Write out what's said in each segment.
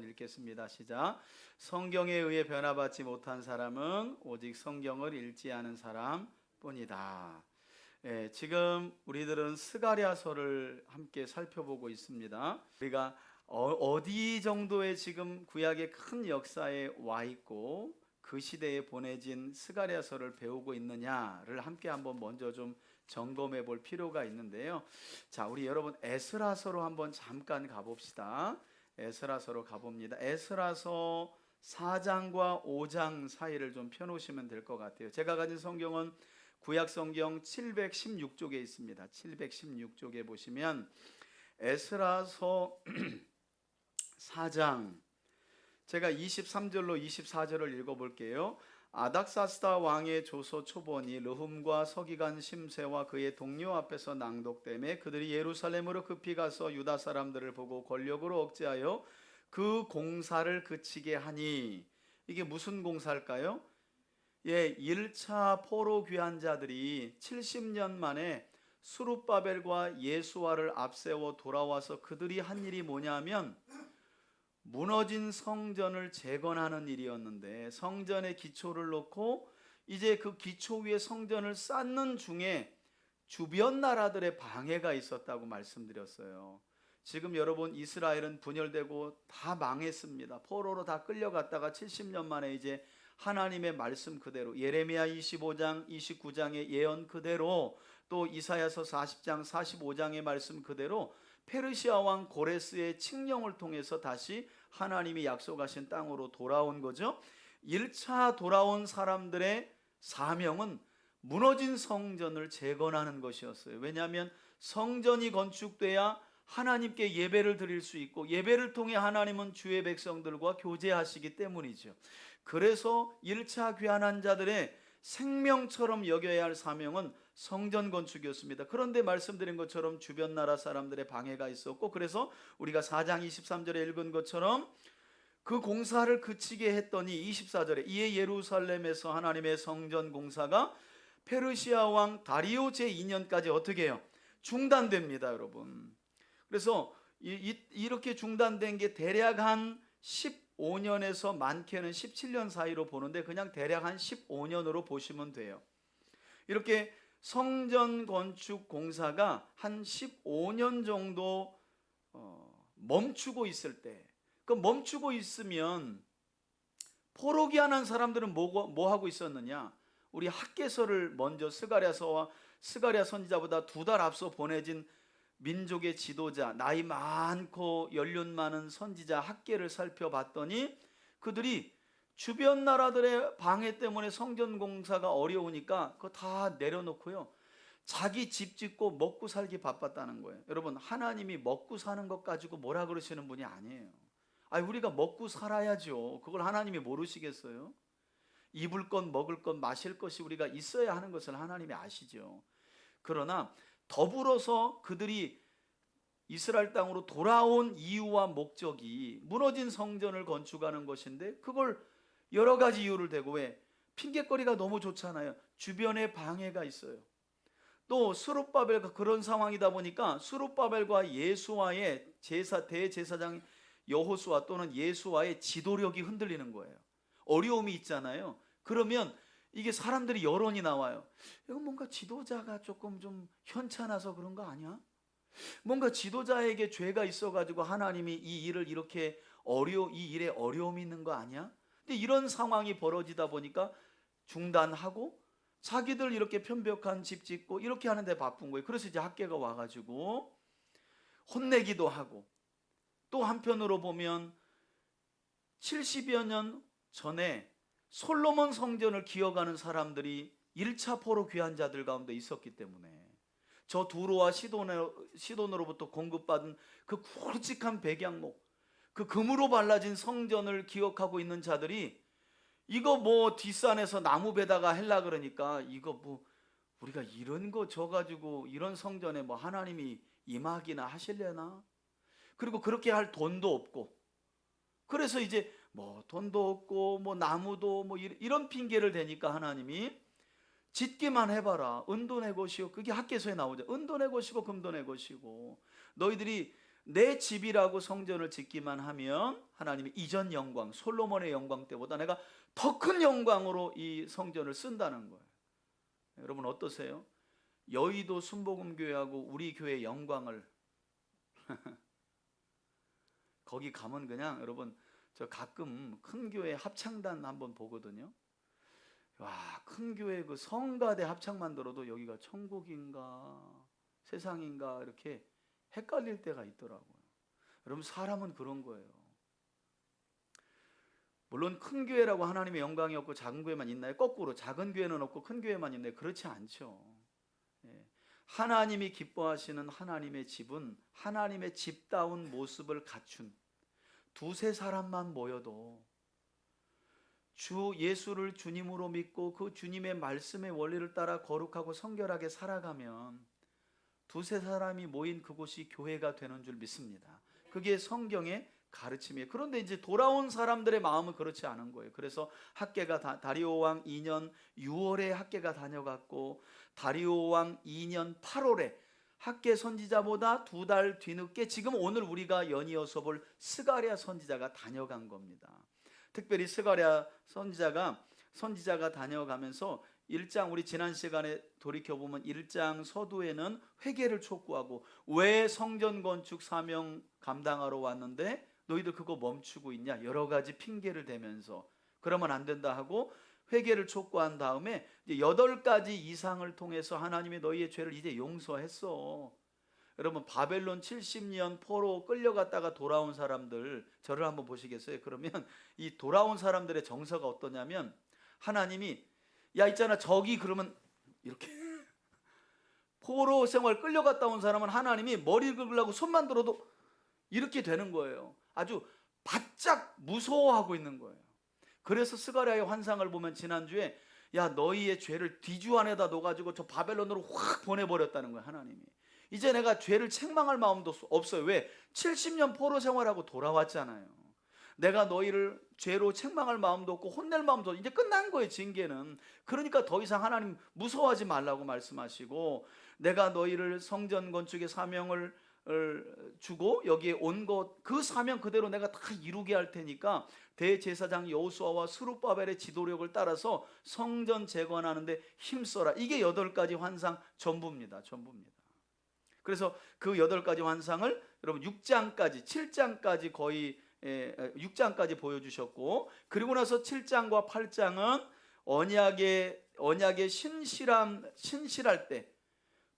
읽겠습니다. 시작. 성경에 의해 변화받지 못한 사람은 오직 성경을 읽지 않은 사람뿐이다. 지금 우리들은 스가랴서를 함께 살펴보고 있습니다. 우리가 어디 정도의 지금 구약의 큰 역사에 와 있고 그 시대에 보내진 스가랴서를 배우고 있느냐를 함께 한번 먼저 좀 점검해 볼 필요가 있는데요. 자, 우리 여러분 에스라서로 한번 잠깐 가봅시다. 에스라서로 가봅니다. 에스라서 4장과 5장 사이를 좀 펴놓으시면 될 것 같아요. 제가 가진 성경은 구약 성경 716쪽에 있습니다. 716쪽에 보시면 에스라서 4장, 제가 23절로 24절을 읽어볼게요. 아닥사스다 왕의 조서 초본이 르훔과 서기관 심세와 그의 동료 앞에서 낭독되매 그들이 예루살렘으로 급히 가서 유다 사람들을 보고 권력으로 억제하여 그 공사를 그치게 하니, 이게 무슨 공사일까요? 1차 포로 귀환 자들이 70년 만에 스룹바벨과 예수아를 앞세워 돌아와서 그들이 한 일이 뭐냐면 무너진 성전을 재건하는 일이었는데, 성전의 기초를 놓고 이제 그 기초 위에 성전을 쌓는 중에 주변 나라들의 방해가 있었다고 말씀드렸어요. 지금 여러분 이스라엘은 분열되고 다 망했습니다. 포로로 다 끌려갔다가 70년 만에 이제 하나님의 말씀 그대로, 예레미야 25장 29장의 예언 그대로, 또 이사야서 40장 45장의 말씀 그대로 페르시아 왕 고레스의 칙령을 통해서 다시 하나님이 약속하신 땅으로 돌아온 거죠. 1차 돌아온 사람들의 사명은 무너진 성전을 재건하는 것이었어요. 왜냐하면 성전이 건축돼야 하나님께 예배를 드릴 수 있고, 예배를 통해 하나님은 주의 백성들과 교제하시기 때문이죠. 그래서 1차 귀환한 자들의 생명처럼 여겨야 할 사명은 성전 건축이었습니다. 그런데 말씀드린 것처럼 주변 나라 사람들의 방해가 있었고, 그래서 우리가 4장 23절에 읽은 것처럼 그 공사를 그치게 했더니 24절에 이에 예루살렘에서 하나님의 성전 공사가 페르시아 왕 다리오 제2년까지 어떻게 해요? 중단됩니다, 여러분. 그래서 이렇게 중단된 게 대략 한 15년에서 많게는 17년 사이로 보는데, 그냥 대략 한 15년으로 보시면 돼요. 이렇게 성전 건축 공사가 한 15년 정도 멈추고 있을 때, 그 멈추고 있으면 포로 귀환한 사람들은 뭐 하고 있었느냐? 우리 학개서를 먼저 스가랴 선지자보다 2달 앞서 보내진 민족의 지도자, 나이 많고 연륜 많은 선지자 학개를 살펴봤더니 그들이 주변 나라들의 방해 때문에 성전 공사가 어려우니까 그거 다 내려놓고요, 자기 집 짓고 먹고 살기 바빴다는 거예요. 여러분, 하나님이 먹고 사는 것 가지고 뭐라 그러시는 분이 아니에요. 우리가 먹고 살아야죠. 그걸 하나님이 모르시겠어요? 입을 것, 먹을 것, 마실 것이 우리가 있어야 하는 것을 하나님이 아시죠. 그러나 더불어서 그들이 이스라엘 땅으로 돌아온 이유와 목적이 무너진 성전을 건축하는 것인데, 그걸 여러 가지 이유를 대고, 왜? 핑계거리가 너무 좋잖아요. 주변에 방해가 있어요. 또 스룹바벨과 그런 상황이다 보니까 스룹바벨과 예수와의 대제사장 여호수아 또는 예수와의 지도력이 흔들리는 거예요. 어려움이 있잖아요. 그러면 이게 사람들이 여론이 나와요. 이거 뭔가 지도자가 조금 좀 현찮아서 그런 거 아니야? 뭔가 지도자에게 죄가 있어가지고 하나님이 이 일을 이렇게 이 일에 어려움이 있는 거 아니야? 근데 이런 상황이 벌어지다 보니까 중단하고 자기들 이렇게 편벽한 집 짓고 이렇게 하는데 바쁜 거예요. 그래서 이제 학개가 와가지고 혼내기도 하고, 또 한편으로 보면 70여 년 전에 솔로몬 성전을 기억하는 사람들이 1차 포로 귀환 자들 가운데 있었기 때문에 저 두로와 시돈으로부터 공급받은 그 굵직한 백양목, 그 금으로 발라진 성전을 기억하고 있는 자들이 이거 뭐 뒷산에서 나무 베다가 하려 그러니까, 이거 뭐 우리가 이런 거 져가지고 이런 성전에 뭐 하나님이 임하기나 하실려나? 그리고 그렇게 할 돈도 없고, 그래서 이제 뭐 돈도 없고 뭐 나무도 뭐 이런 핑계를 대니까 하나님이 짓기만 해봐라. 은도 내 것이요. 그게 학개서에 나오죠. 은도 내 것이고 금도 내 것이고, 너희들이 내 집이라고 성전을 짓기만 하면 하나님이 이전 영광, 솔로몬의 영광 때보다 내가 더 큰 영광으로 이 성전을 쓴다는 거예요. 여러분 어떠세요? 여의도 순복음교회하고 우리 교회의 영광을 거기 가면 그냥 여러분 저 가끔 큰 교회 합창단 한번 보거든요. 와, 큰 교회 그 성가대 합창만 들어도 여기가 천국인가 세상인가 이렇게 헷갈릴 때가 있더라고요. 여러분 사람은 그런 거예요. 물론 큰 교회라고 하나님의 영광이 없고 작은 교회만 있나요? 거꾸로 작은 교회는 없고 큰 교회만 있나요? 그렇지 않죠. 예. 하나님이 기뻐하시는 하나님의 집은 하나님의 집다운 모습을 갖춘 두세 사람만 모여도 주 예수를 주님으로 믿고 그 주님의 말씀의 원리를 따라 거룩하고 성결하게 살아가면 두세 사람이 모인 그곳이 교회가 되는 줄 믿습니다. 그게 성경의 가르침이에요. 그런데 이제 돌아온 사람들의 마음은 그렇지 않은 거예요. 그래서 학계가 다리오 왕 2년 6월에 학계가 다녀갔고 다리오 왕 2년 8월에 학계 선지자보다 2달 뒤늦게 지금 오늘 우리가 연이어서 볼 스가랴 선지자가 다녀간 겁니다. 특별히 스가랴 선지자가 다녀가면서 1장 우리 지난 시간에 돌이켜보면 1장 서두에는 회개를 촉구하고 왜 성전 건축 사명 감당하러 왔는데 너희들 그거 멈추고 있냐 여러 가지 핑계를 대면서 그러면 안 된다 하고 회개를 촉구한 다음에 이제 8가지 이상을 통해서 하나님이 너희의 죄를 이제 용서했어. 여러분 바벨론 70년 포로 끌려갔다가 돌아온 사람들 저를 한번 보시겠어요? 그러면 이 돌아온 사람들의 정서가 어떠냐면 하나님이 야 있잖아 저기 그러면 이렇게 포로 생활 끌려갔다 온 사람은 하나님이 머리 긁으려고 손만 들어도 이렇게 되는 거예요. 아주 바짝 무서워하고 있는 거예요. 그래서 스가랴의 환상을 보면 지난주에 야 너희의 죄를 뒤주 안에다 넣어가지고 저 바벨론으로 확 보내버렸다는 거예요. 하나님이 이제 내가 죄를 책망할 마음도 없어요. 왜? 70년 포로 생활하고 돌아왔잖아요. 내가 너희를 죄로 책망할 마음도 없고 혼낼 마음도 이제 끝난 거예요. 징계는. 그러니까 더 이상 하나님 무서워하지 말라고 말씀하시고 내가 너희를 성전 건축의 사명을 주고 여기에 온 것 그 사명 그대로 내가 다 이루게 할 테니까 대제사장 여호수아와 스룹바벨의 지도력을 따라서 성전 재건하는데 힘써라. 이게 8가지 환상 전부입니다. 그래서 그 8가지 환상을 여러분 6장까지 7장까지 거의 6장까지 보여주셨고 그리고 나서 7장과 8장은 언약의 신실할 때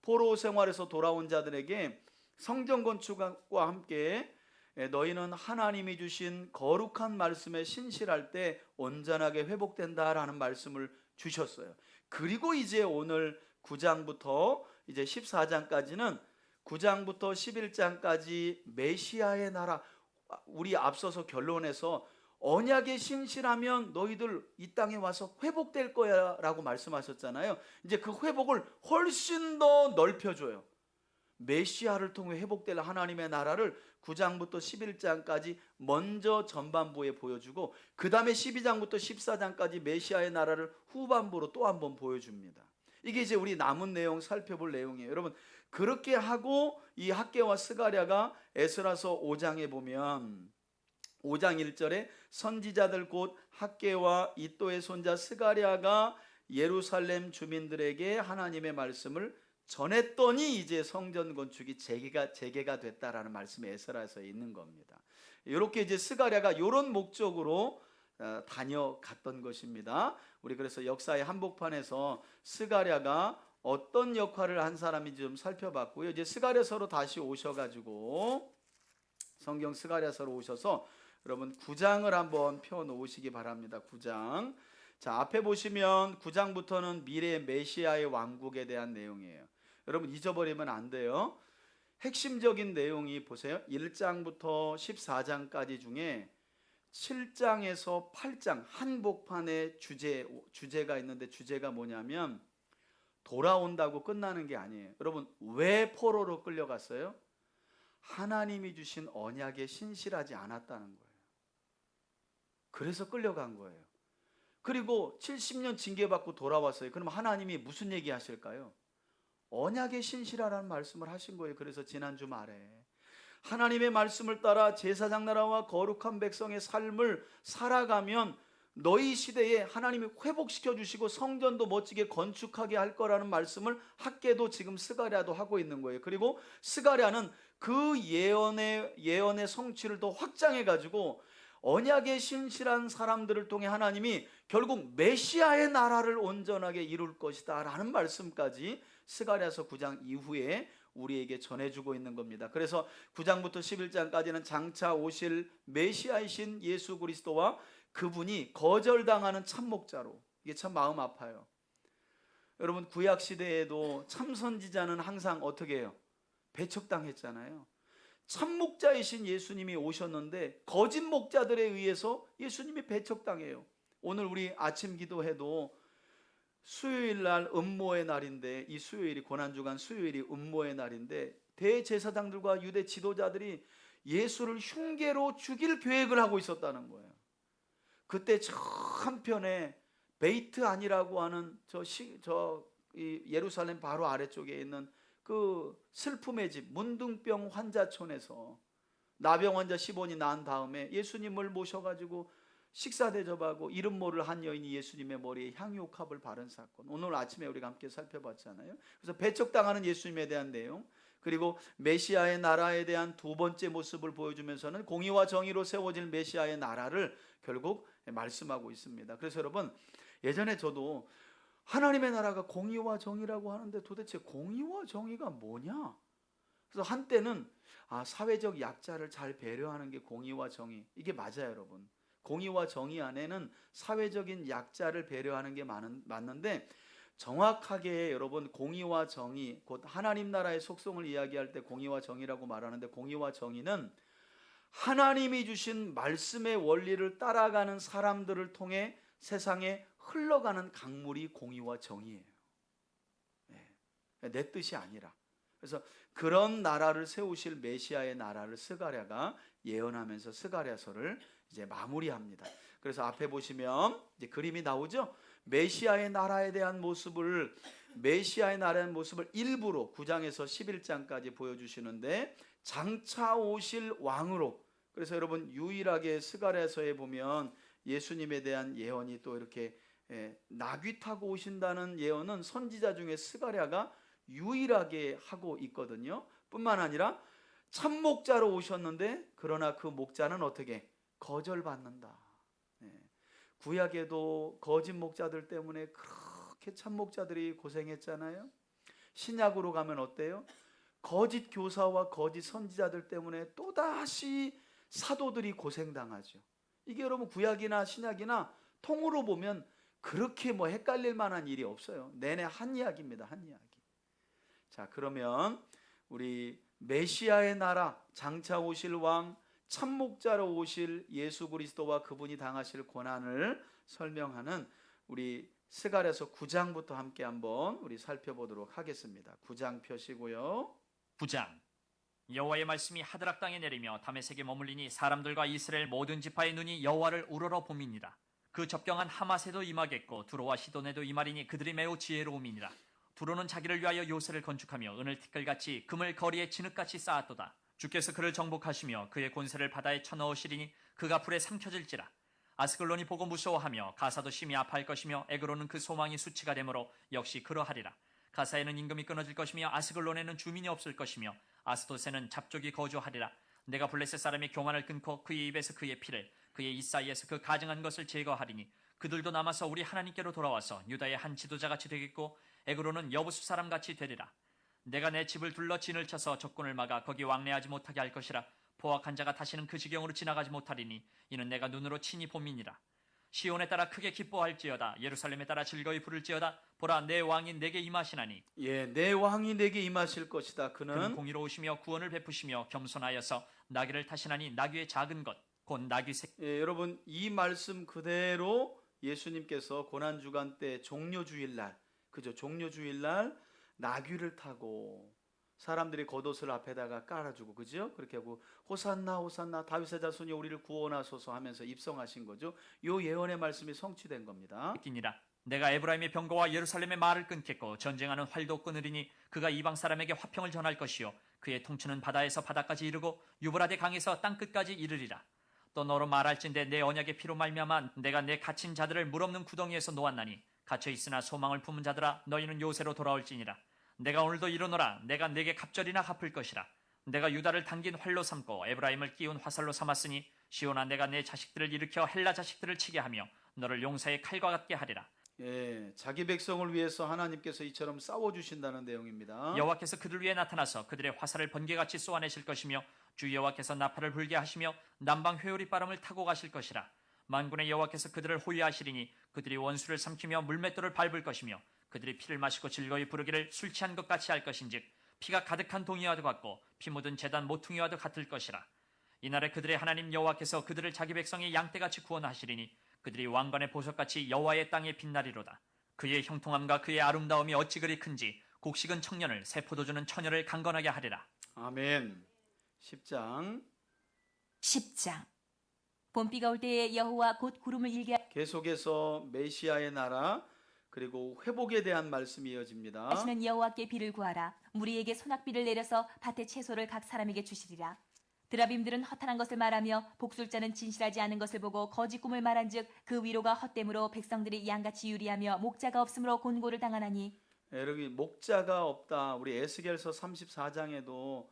포로 생활에서 돌아온 자들에게 성전 건축과 함께 너희는 하나님이 주신 거룩한 말씀에 신실할 때 온전하게 회복된다라는 말씀을 주셨어요. 그리고 이제 오늘 9장부터 이제 14장까지는 9장부터 11장까지 메시아의 나라 우리 앞서서 결론에서 언약에 신실하면 너희들 이 땅에 와서 회복될 거야 라고 말씀하셨잖아요. 이제 그 회복을 훨씬 더 넓혀줘요. 메시아를 통해 회복될 하나님의 나라를 9장부터 11장까지 먼저 전반부에 보여주고 그 다음에 12장부터 14장까지 메시아의 나라를 후반부로 또 한번 보여줍니다. 이게 이제 우리 남은 내용 살펴볼 내용이에요. 여러분 그렇게 하고 이 학개와 스가랴가 에스라서 5장에 보면 5장 1절에 선지자들 곧 학개와 이또의 손자 스가랴가 예루살렘 주민들에게 하나님의 말씀을 전했더니 이제 성전 건축이 재개가 됐다라는 말씀이 에스라에서 있는 겁니다. 이렇게 이제 스가랴가 이런 목적으로 다녀갔던 것입니다. 우리 그래서 역사의 한복판에서 스가랴가 어떤 역할을 한 사람인지 좀 살펴봤고요. 이제 스가랴서로 다시 오셔가지고 성경 스가랴서로 오셔서 여러분 9장을 한번 펴 놓으시기 바랍니다. 9장. 자, 앞에 보시면 9장부터는 미래 메시아의 왕국에 대한 내용이에요. 여러분 잊어버리면 안 돼요. 핵심적인 내용이 보세요. 1장부터 14장까지 중에 7장에서 8장 한복판에 주제가 있는데 주제가 뭐냐면 돌아온다고 끝나는 게 아니에요. 여러분 왜 포로로 끌려갔어요? 하나님이 주신 언약에 신실하지 않았다는 거예요. 그래서 끌려간 거예요. 그리고 70년 징계받고 돌아왔어요. 그럼 하나님이 무슨 얘기 하실까요? 언약에 신실하라는 말씀을 하신 거예요. 그래서 지난주 말에 하나님의 말씀을 따라 제사장 나라와 거룩한 백성의 삶을 살아가면 너희 시대에 하나님이 회복시켜 주시고 성전도 멋지게 건축하게 할 거라는 말씀을 학계도 지금 스가랴도 하고 있는 거예요. 그리고 스가랴는 그 예언의 성취를 더 확장해 가지고 언약의 신실한 사람들을 통해 하나님이 결국 메시아의 나라를 온전하게 이룰 것이다 라는 말씀까지 스가랴서 9장 이후에 우리에게 전해주고 있는 겁니다. 그래서 9장부터 11장까지는 장차 오실 메시아이신 예수 그리스도와 그분이 거절당하는 참목자로, 이게 참 마음 아파요. 여러분, 구약 시대에도 참선지자는 항상 어떻게 해요? 배척당했잖아요. 참목자이신 예수님이 오셨는데 거짓 목자들에 의해서 예수님이 배척당해요. 오늘 우리 아침 기도해도 수요일 날 음모의 날인데, 이 수요일이 고난주간 수요일이 음모의 날인데 대제사장들과 유대 지도자들이 예수를 흉계로 죽일 계획을 하고 있었다는 거예요. 그때 저 한편에 베이트 안이라고 하는 이 예루살렘 바로 아래쪽에 있는 그 슬픔의 집 문둥병 환자촌에서 나병 환자 10원이 난 다음에 예수님을 모셔가지고 식사 대접하고 이름 모를 한 여인이 예수님의 머리에 향유옥합을 바른 사건, 오늘 아침에 우리가 함께 살펴봤잖아요. 그래서 배척당하는 예수님에 대한 내용, 그리고 메시아의 나라에 대한 두 번째 모습을 보여주면서는 공의와 정의로 세워질 메시아의 나라를 결국 말씀하고 있습니다. 그래서 여러분, 예전에 저도 하나님의 나라가 공의와 정의라고 하는데 도대체 공의와 정의가 뭐냐? 그래서 한때는 사회적 약자를 잘 배려하는 게 공의와 정의, 이게 맞아요. 여러분, 공의와 정의 안에는 사회적인 약자를 배려하는 게 맞는데, 정확하게 여러분, 공의와 정의, 곧 하나님 나라의 속성을 이야기할 때 공의와 정의라고 말하는데, 공의와 정의는 하나님이 주신 말씀의 원리를 따라가는 사람들을 통해 세상에 흘러가는 강물이 공의와 정의예요. 내 뜻이 아니라. 그래서 그런 나라를 세우실 메시아의 나라를 스가랴가 예언하면서 스가랴서를 이제 마무리합니다. 그래서 앞에 보시면 이제 그림이 나오죠. 메시아의 나라에 대한 모습을 일부로 9장에서 11장까지 보여주시는데, 장차 오실 왕으로, 그래서 여러분 유일하게 스가랴서에 보면 예수님에 대한 예언이 또 이렇게 나귀 타고 오신다는 예언은 선지자 중에 스가랴가 유일하게 하고 있거든요. 뿐만 아니라 참목자로 오셨는데, 그러나 그 목자는 어떻게 거절받는다. 구약에도 거짓 목자들 때문에 그렇게 참목자들이 고생했잖아요. 신약으로 가면 어때요? 거짓 교사와 거짓 선지자들 때문에 또다시 사도들이 고생당하죠. 이게 여러분 구약이나 신약이나 통으로 보면 그렇게 헷갈릴 만한 일이 없어요. 내내 한 이야기입니다. 한 이야기. 자, 그러면 우리 메시아의 나라, 장차 오실 왕, 참목자로 오실 예수 그리스도와 그분이 당하실 고난을 설명하는 우리 스가랴서 9장부터 함께 한번 우리 살펴보도록 하겠습니다. 9장 펴시고요. 9장. 여호와의 말씀이 하드락 땅에 내리며 다메섹에 머물리니 사람들과 이스라엘 모든 지파의 눈이 여호와를 우러러 봄이니라. 그 접경한 하맛에도 임하겠고 두로와 시돈에도 임하리니 그들이 매우 지혜로움이니라. 두로는 자기를 위하여 요새를 건축하며 은을 티끌같이 금을 거리에 진흙같이 쌓았도다. 주께서 그를 정복하시며 그의 권세를 바다에 쳐넣으시리니 그가 불에 삼켜질지라. 아스글론이 보고 무서워하며 가사도 심히 아파할 것이며 에그로는 그 소망이 수치가 되므로 역시 그러하리라. 가사에는 임금이 끊어질 것이며 아스글론에는 주민이 없을 것이며 아스돗에는 잡족이 거주하리라. 내가 블레셋 사람의 교만을 끊고 그의 입에서 그의 피를, 그의 입 사이에서 그 가증한 것을 제거하리니 그들도 남아서 우리 하나님께로 돌아와서 유다의 한 지도자같이 되겠고 에그로는 여부수 사람같이 되리라. 내가 내 집을 둘러 진을 쳐서 적군을 막아 거기 왕래하지 못하게 할 것이라. 포악한 자가 다시는 그 지경으로 지나가지 못하리니 이는 내가 눈으로 친히 봄이니라. 시온에 따라 크게 기뻐할지어다. 예루살렘에 따라 즐거이 부를지어다. 보라, 내 왕이 내게 임하시나니. 내 왕이 내게 임하실 것이다. 그는 공의로우시며 구원을 베푸시며 겸손하여서 나귀를 타시나니 나귀의 작은 것 곧 나귀 색. 여러분, 이 말씀 그대로 예수님께서 고난주간 때 종료주일날, 그죠? 종료주일날 나귀를 타고 사람들이 겉옷을 앞에다가 깔아주고, 그죠? 그렇게 하고 호산나 호산나 다윗의 자손이 우리를 구원하소서 하면서 입성하신 거죠. 요 예언의 말씀이 성취된 겁니다. 느끼니라. 내가 에브라임의 병거와 예루살렘의 말을 끊겠고 전쟁하는 활도 끊으리니 그가 이방 사람에게 화평을 전할 것이요 그의 통치는 바다에서 바다까지 이르고 유브라데 강에서 땅끝까지 이르리라. 또 너로 말할진대 내 언약의 피로 말미암아 내가 내 갇힌 자들을 물 없는 구덩이에서 놓았나니 갇혀 있으나 소망을 품은 자들아 너희는 요새로 돌아올지니라. 내가 오늘도 이르노라. 내가 내게 갑절이나 갚을 것이라. 내가 유다를 당긴 활로 삼고 에브라임을 끼운 화살로 삼았으니 시온아 내가 내 자식들을 일으켜 헬라 자식들을 치게 하며 너를 용사의 칼과 같게 하리라. 예, 자기 백성을 위해서 하나님께서 이처럼 싸워 주신다는 내용입니다. 여호와께서 그들 위에 나타나서 그들의 화살을 번개같이 쏘아내실 것이며 주 여호와께서 나팔을 불게 하시며 남방 회오리 바람을 타고 가실 것이라. 만군의 여호와께서 그들을 호위하시리니 그들이 원수를 삼키며 물맷돌을 밟을 것이며 그들이 피를 마시고 즐거이 부르기를 술 취한 것 같이 할 것인즉 피가 가득한 동이와도 같고 피 묻은 제단 모퉁이와도 같을 것이라. 이날에 그들의 하나님 여호와께서 그들을 자기 백성의 양떼같이 구원하시리니 그들이 왕관의 보석같이 여호와의 땅에 빛나리로다. 그의 형통함과 그의 아름다움이 어찌 그리 큰지 곡식은 청년을 새 포도주는 처녀를 강건하게 하리라. 아멘. 10장 10장. 봄비가 올 때에 여호와 곧 구름을 일게 계속해서 메시아의 나라 그리고 회복에 대한 말씀이 이어집니다. 하시는 여호와께 비를 구하라. 무리에게 소낙비를 내려서 밭의 채소를 각 사람에게 주시리라. 드라빔들은 허탄한 것을 말하며 복술자는 진실하지 않은 것을 보고 거짓 꿈을 말한즉 그 위로가 헛됨으로 백성들이 양같이 유리하며 목자가 없으므로 곤고를 당하나니. 여기 목자가 없다. 우리 에스겔서 34장에도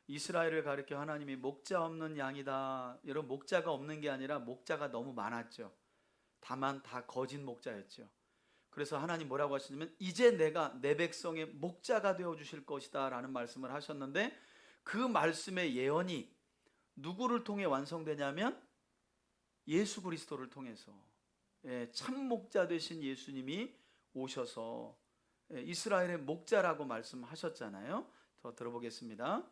이스라엘을 가리켜 하나님이 목자 없는 양이다. 여러분 목자가 없는 게 아니라 목자가 너무 많았죠. 다만 다 거짓 목자였죠. 그래서 하나님 뭐라고 하시냐면 이제 내가 내 백성의 목자가 되어 주실 것이다 라는 말씀을 하셨는데 그 말씀의 예언이 누구를 통해 완성되냐면 예수 그리스도를 통해서 참 목자 되신 예수님이 오셔서 이스라엘의 목자라고 말씀하셨잖아요. 더 들어보겠습니다.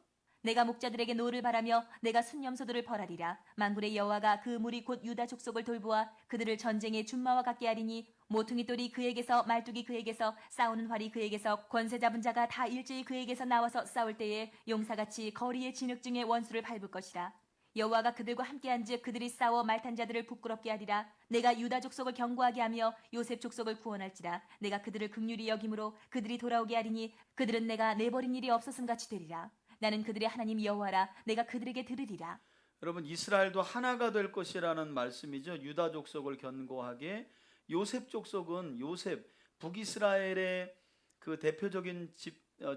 내가 목자들에게 노를 바라며 내가 순념소들을 벌하리라. 만군의 여호와가 그 무리 곧 유다 족속을 돌보아 그들을 전쟁의 준마와 같게 하리니 모퉁이 돌이 그에게서 말뚝이 그에게서 싸우는 활이 그에게서 권세 잡은 자가 다 일제히 그에게서 나와서 싸울 때에 용사같이 거리의 진흙 중에 원수를 밟을 것이라. 여호와가 그들과 함께한즉 그들이 싸워 말탄 자들을 부끄럽게 하리라. 내가 유다 족속을 견고하게 하며 요셉 족속을 구원할지라. 내가 그들을 긍휼히 여김으로 그들이 돌아오게 하리니 그들은 내가 내버린 일이 없었음 같이 되리라. 나는 그들의 하나님 여호와라. 내가 그들에게 들으리라. 여러분 이스라엘도 하나가 될 것이라는 말씀이죠. 유다 족속을 견고하게. 요셉 족속은 요셉 북이스라엘의 그 대표적인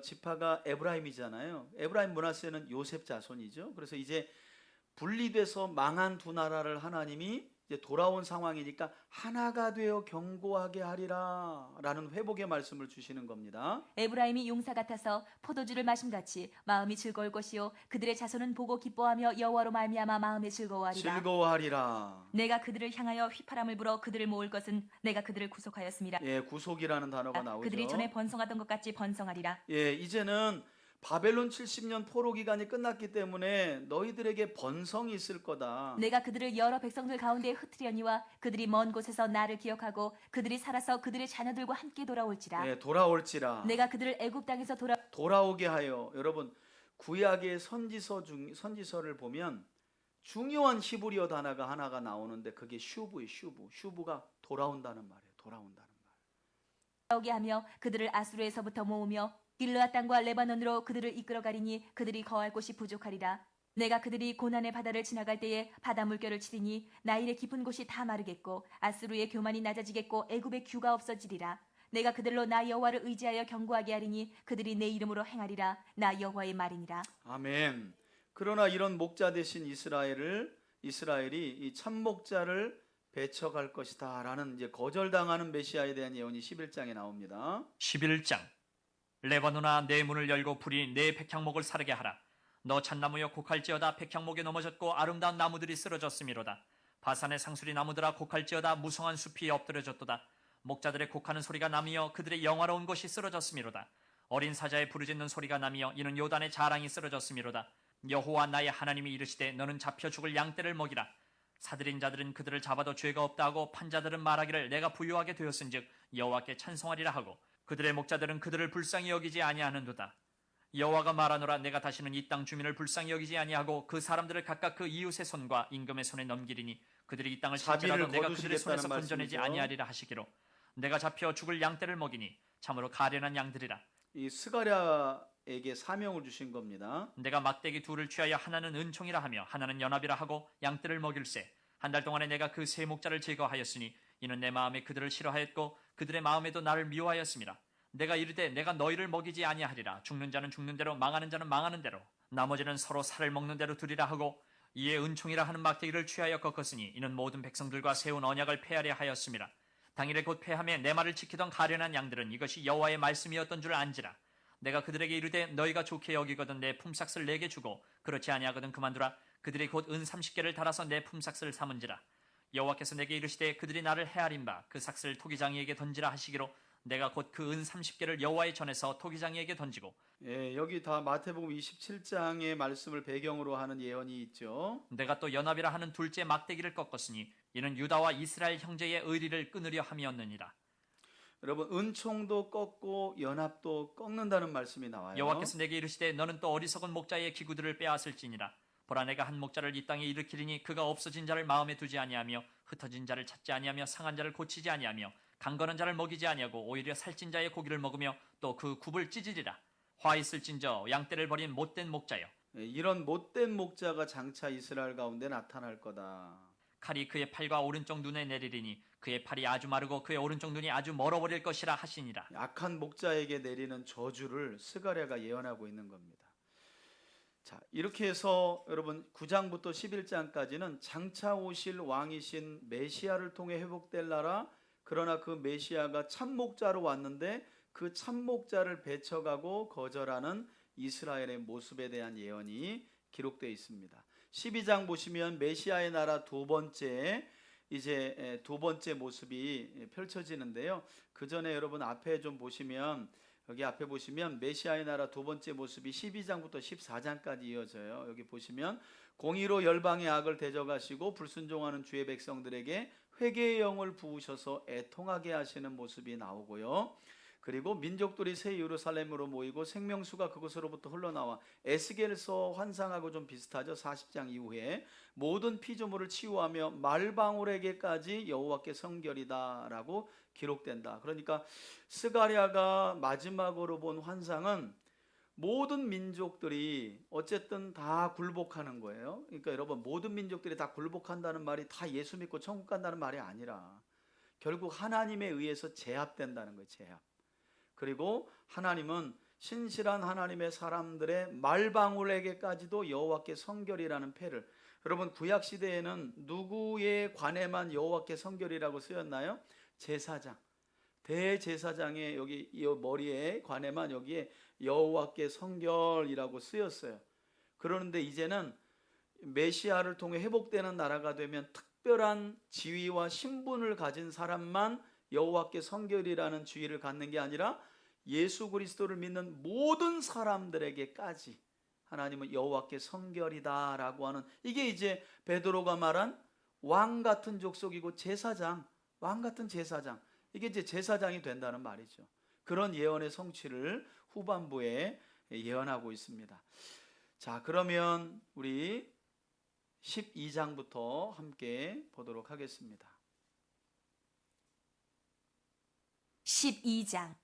지파가 에브라임이잖아요. 에브라임 므낫세는 요셉 자손이죠. 그래서 이제 분리돼서 망한 두 나라를 하나님이 이제 돌아온 상황이니까 하나가 되어 견고하게 하리라 라는 회복의 말씀을 주시는 겁니다. 에브라임이 용사 같아서 포도주를 마심같이 마음이 즐거울 것이요 그들의 자손은 보고 기뻐하며 여호와로 말미암아 마음에 즐거워하리라. 즐거워하리라. 내가 그들을 향하여 휘파람을 불어 그들을 모을 것은 내가 그들을 구속하였습니다. 예, 구속이라는 단어가 나오죠. 그들이 전에 번성하던 것 같이 번성하리라. 예, 이제는 바벨론 70년 포로 기간이 끝났기 때문에 너희들에게 번성이 있을 거다. 내가 그들을 여러 백성들 가운데 흩으려니와 그들이 먼 곳에서 나를 기억하고 그들이 살아서 그들의 자녀들과 함께 돌아올지라. 예, 돌아올지라. 내가 그들을 애굽 땅에서 돌아오게 하여. 여러분 구약의 선지서를 보면 중요한 히브리어 단어가 하나가 나오는데 그게 슈브예요. 슈브가 돌아온다는 말이에요. 돌아온다는 말. 돌아오게 하며 그들을 아수르에서부터 모으며 길르앗 땅과 레바논으로 그들을 이끌어가리니 그들이 거할 곳이 부족하리라. 내가 그들이 고난의 바다를 지나갈 때에 바다 물결을 치리니 나일의 깊은 곳이 다 마르겠고 아수르의 교만이 낮아지겠고 애굽의 규가 없어지리라. 내가 그들로 나 여호와를 의지하여 견고하게 하리니 그들이 내 이름으로 행하리라. 나 여호와의 말이니라. 아멘. 그러나 이런 목자 대신 이스라엘이 이 참목자를 배척할 것이다 라는 이제 거절당하는 메시아에 대한 예언이 11장에 나옵니다. 11장. 레바논아 내 문을 열고 불이 내 백향목을 사르게 하라. 너 잣나무여 곡할지어다. 백향목에 넘어졌고 아름다운 나무들이 쓰러졌음이로다. 바산의 상수리 나무들아 곡할지어다. 무성한 숲이 엎드려졌도다. 목자들의 곡하는 소리가 나며 그들의 영화로운 것이 쓰러졌음이로다. 어린 사자의 부르짖는 소리가 나며 이는 요단의 자랑이 쓰러졌음이로다. 여호와 나의 하나님이 이르시되 너는 잡혀 죽을 양떼를 먹이라. 사들인 자들은 그들을 잡아도 죄가 없다 하고 판자들은 말하기를 내가 부유하게 되었은즉 여호와께 찬송하리라 하고 그들의 목자들은 그들을 불쌍히 여기지 아니하는도다. 여호와가 말하노라. 내가 다시는 이 땅 주민을 불쌍히 여기지 아니하고 그 사람들을 각각 그 이웃의 손과 임금의 손에 넘기리니 그들이 이 땅을 칠지라도 내가 그들의 손에서 건져내지 아니하리라 하시기로 내가 잡혀 죽을 양떼를 먹이니 참으로 가련한 양들이라. 이 스가랴에게 사명을 주신 겁니다. 내가 막대기 둘을 취하여 하나는 은총이라 하며 하나는 연합이라 하고 양떼를 먹일세. 한 달 동안에 내가 그 세 목자를 제거하였으니 이는 내 마음에 그들을 싫어하였고 그들의 마음에도 나를 미워하였습니다. 내가 이르되 내가 너희를 먹이지 아니하리라. 죽는 자는 죽는 대로 망하는 자는 망하는 대로 나머지는 서로 살을 먹는 대로 두리라 하고 이에 은총이라 하는 막대기를 취하여 꺾었으니 이는 모든 백성들과 세운 언약을 폐하려 하였습니다. 당일에 곧 폐함에 내 말을 지키던 가련한 양들은 이것이 여호와의 말씀이었던 줄 안지라. 내가 그들에게 이르되 너희가 좋게 여기거든 내 품삯을 내게 주고 그렇지 아니하거든 그만두라. 그들이 곧 은 30개를 달아서 내 품삯을 삼은지라. 여호와께서 내게 이르시되 그들이 나를 헤아린 바 그 삭슬 토기장이에게 던지라 하시기로 내가 곧 그 은 30개를 여호와의 전에서 토기장이에게 던지고 예, 여기 다 마태복음 27장의 말씀을 배경으로 하는 예언이 있죠. 내가 또 연합이라 하는 둘째 막대기를 꺾었으니 이는 유다와 이스라엘 형제의 의리를 끊으려 함이었느니라. 여러분 은총도 꺾고 연합도 꺾는다는 말씀이 나와요. 여호와께서 내게 이르시되 너는 또 어리석은 목자의 기구들을 빼앗을지니라. 보라 내가 한 목자를 이 땅에 일으키리니 그가 없어진 자를 마음에 두지 아니하며 흩어진 자를 찾지 아니하며 상한 자를 고치지 아니하며 강건한 자를 먹이지 아니하고 오히려 살찐 자의 고기를 먹으며 또 그 굽을 찢으리라. 화 있을진저 양떼를 버린 못된 목자여. 예, 이런 못된 목자가 장차 이스라엘 가운데 나타날 거다. 칼이 그의 팔과 오른쪽 눈에 내리리니 그의 팔이 아주 마르고 그의 오른쪽 눈이 아주 멀어버릴 것이라 하시니라. 악한 목자에게 내리는 저주를 스가랴가 예언하고 있는 겁니다. 자, 이렇게 해서 여러분 9장부터 11장까지는 장차 오실 왕이신 메시아를 통해 회복될 나라, 그러나 그 메시아가 참목자로 왔는데 그 참목자를 배척하고 거절하는 이스라엘의 모습에 대한 예언이 기록되어 있습니다. 12장 보시면 메시아의 나라 두 번째 모습이 펼쳐지는데요. 그 전에 여러분 앞에 좀 보시면 여기 앞에 보시면 메시아의 나라 두 번째 모습이 12장부터 14장까지 이어져요. 여기 보시면 공의로 열방의 악을 대적하시고 불순종하는 주의 백성들에게 회개의 영을 부으셔서 애통하게 하시는 모습이 나오고요. 그리고 민족들이 새 예루살렘으로 모이고 생명수가 그곳으로부터 흘러나와 에스겔서 환상하고 좀 비슷하죠. 40장 이후에 모든 피조물을 치유하며 말방울에게까지 여호와께 성결이다라고 기록된다. 그러니까 스가랴가 마지막으로 본 환상은 모든 민족들이 어쨌든 다 굴복하는 거예요. 그러니까 여러분 모든 민족들이 다 굴복한다는 말이 다 예수 믿고 천국 간다는 말이 아니라 결국 하나님에 의해서 제압된다는 거예요. 제압. 그리고 하나님은 신실한 하나님의 사람들의 말방울에게까지도 여호와께 성결이라는 패를, 여러분 구약 시대에는 누구에 관해만 여호와께 성결이라고 쓰였나요? 제사장, 대제사장의 여기 이 머리에 관해만 여기에 여호와께 성결이라고 쓰였어요. 그런데 이제는 메시아를 통해 회복되는 나라가 되면 특별한 지위와 신분을 가진 사람만 여호와께 성결이라는 주의를 갖는 게 아니라 예수 그리스도를 믿는 모든 사람들에게까지 하나님은 여호와께 성결이다라고 하는, 이게 이제 베드로가 말한 왕 같은 족속이고 제사장, 왕 같은 제사장, 이게 이제 제사장이 된다는 말이죠. 그런 예언의 성취를 후반부에 예언하고 있습니다. 자, 그러면 우리 12장부터 함께 보도록 하겠습니다. 12장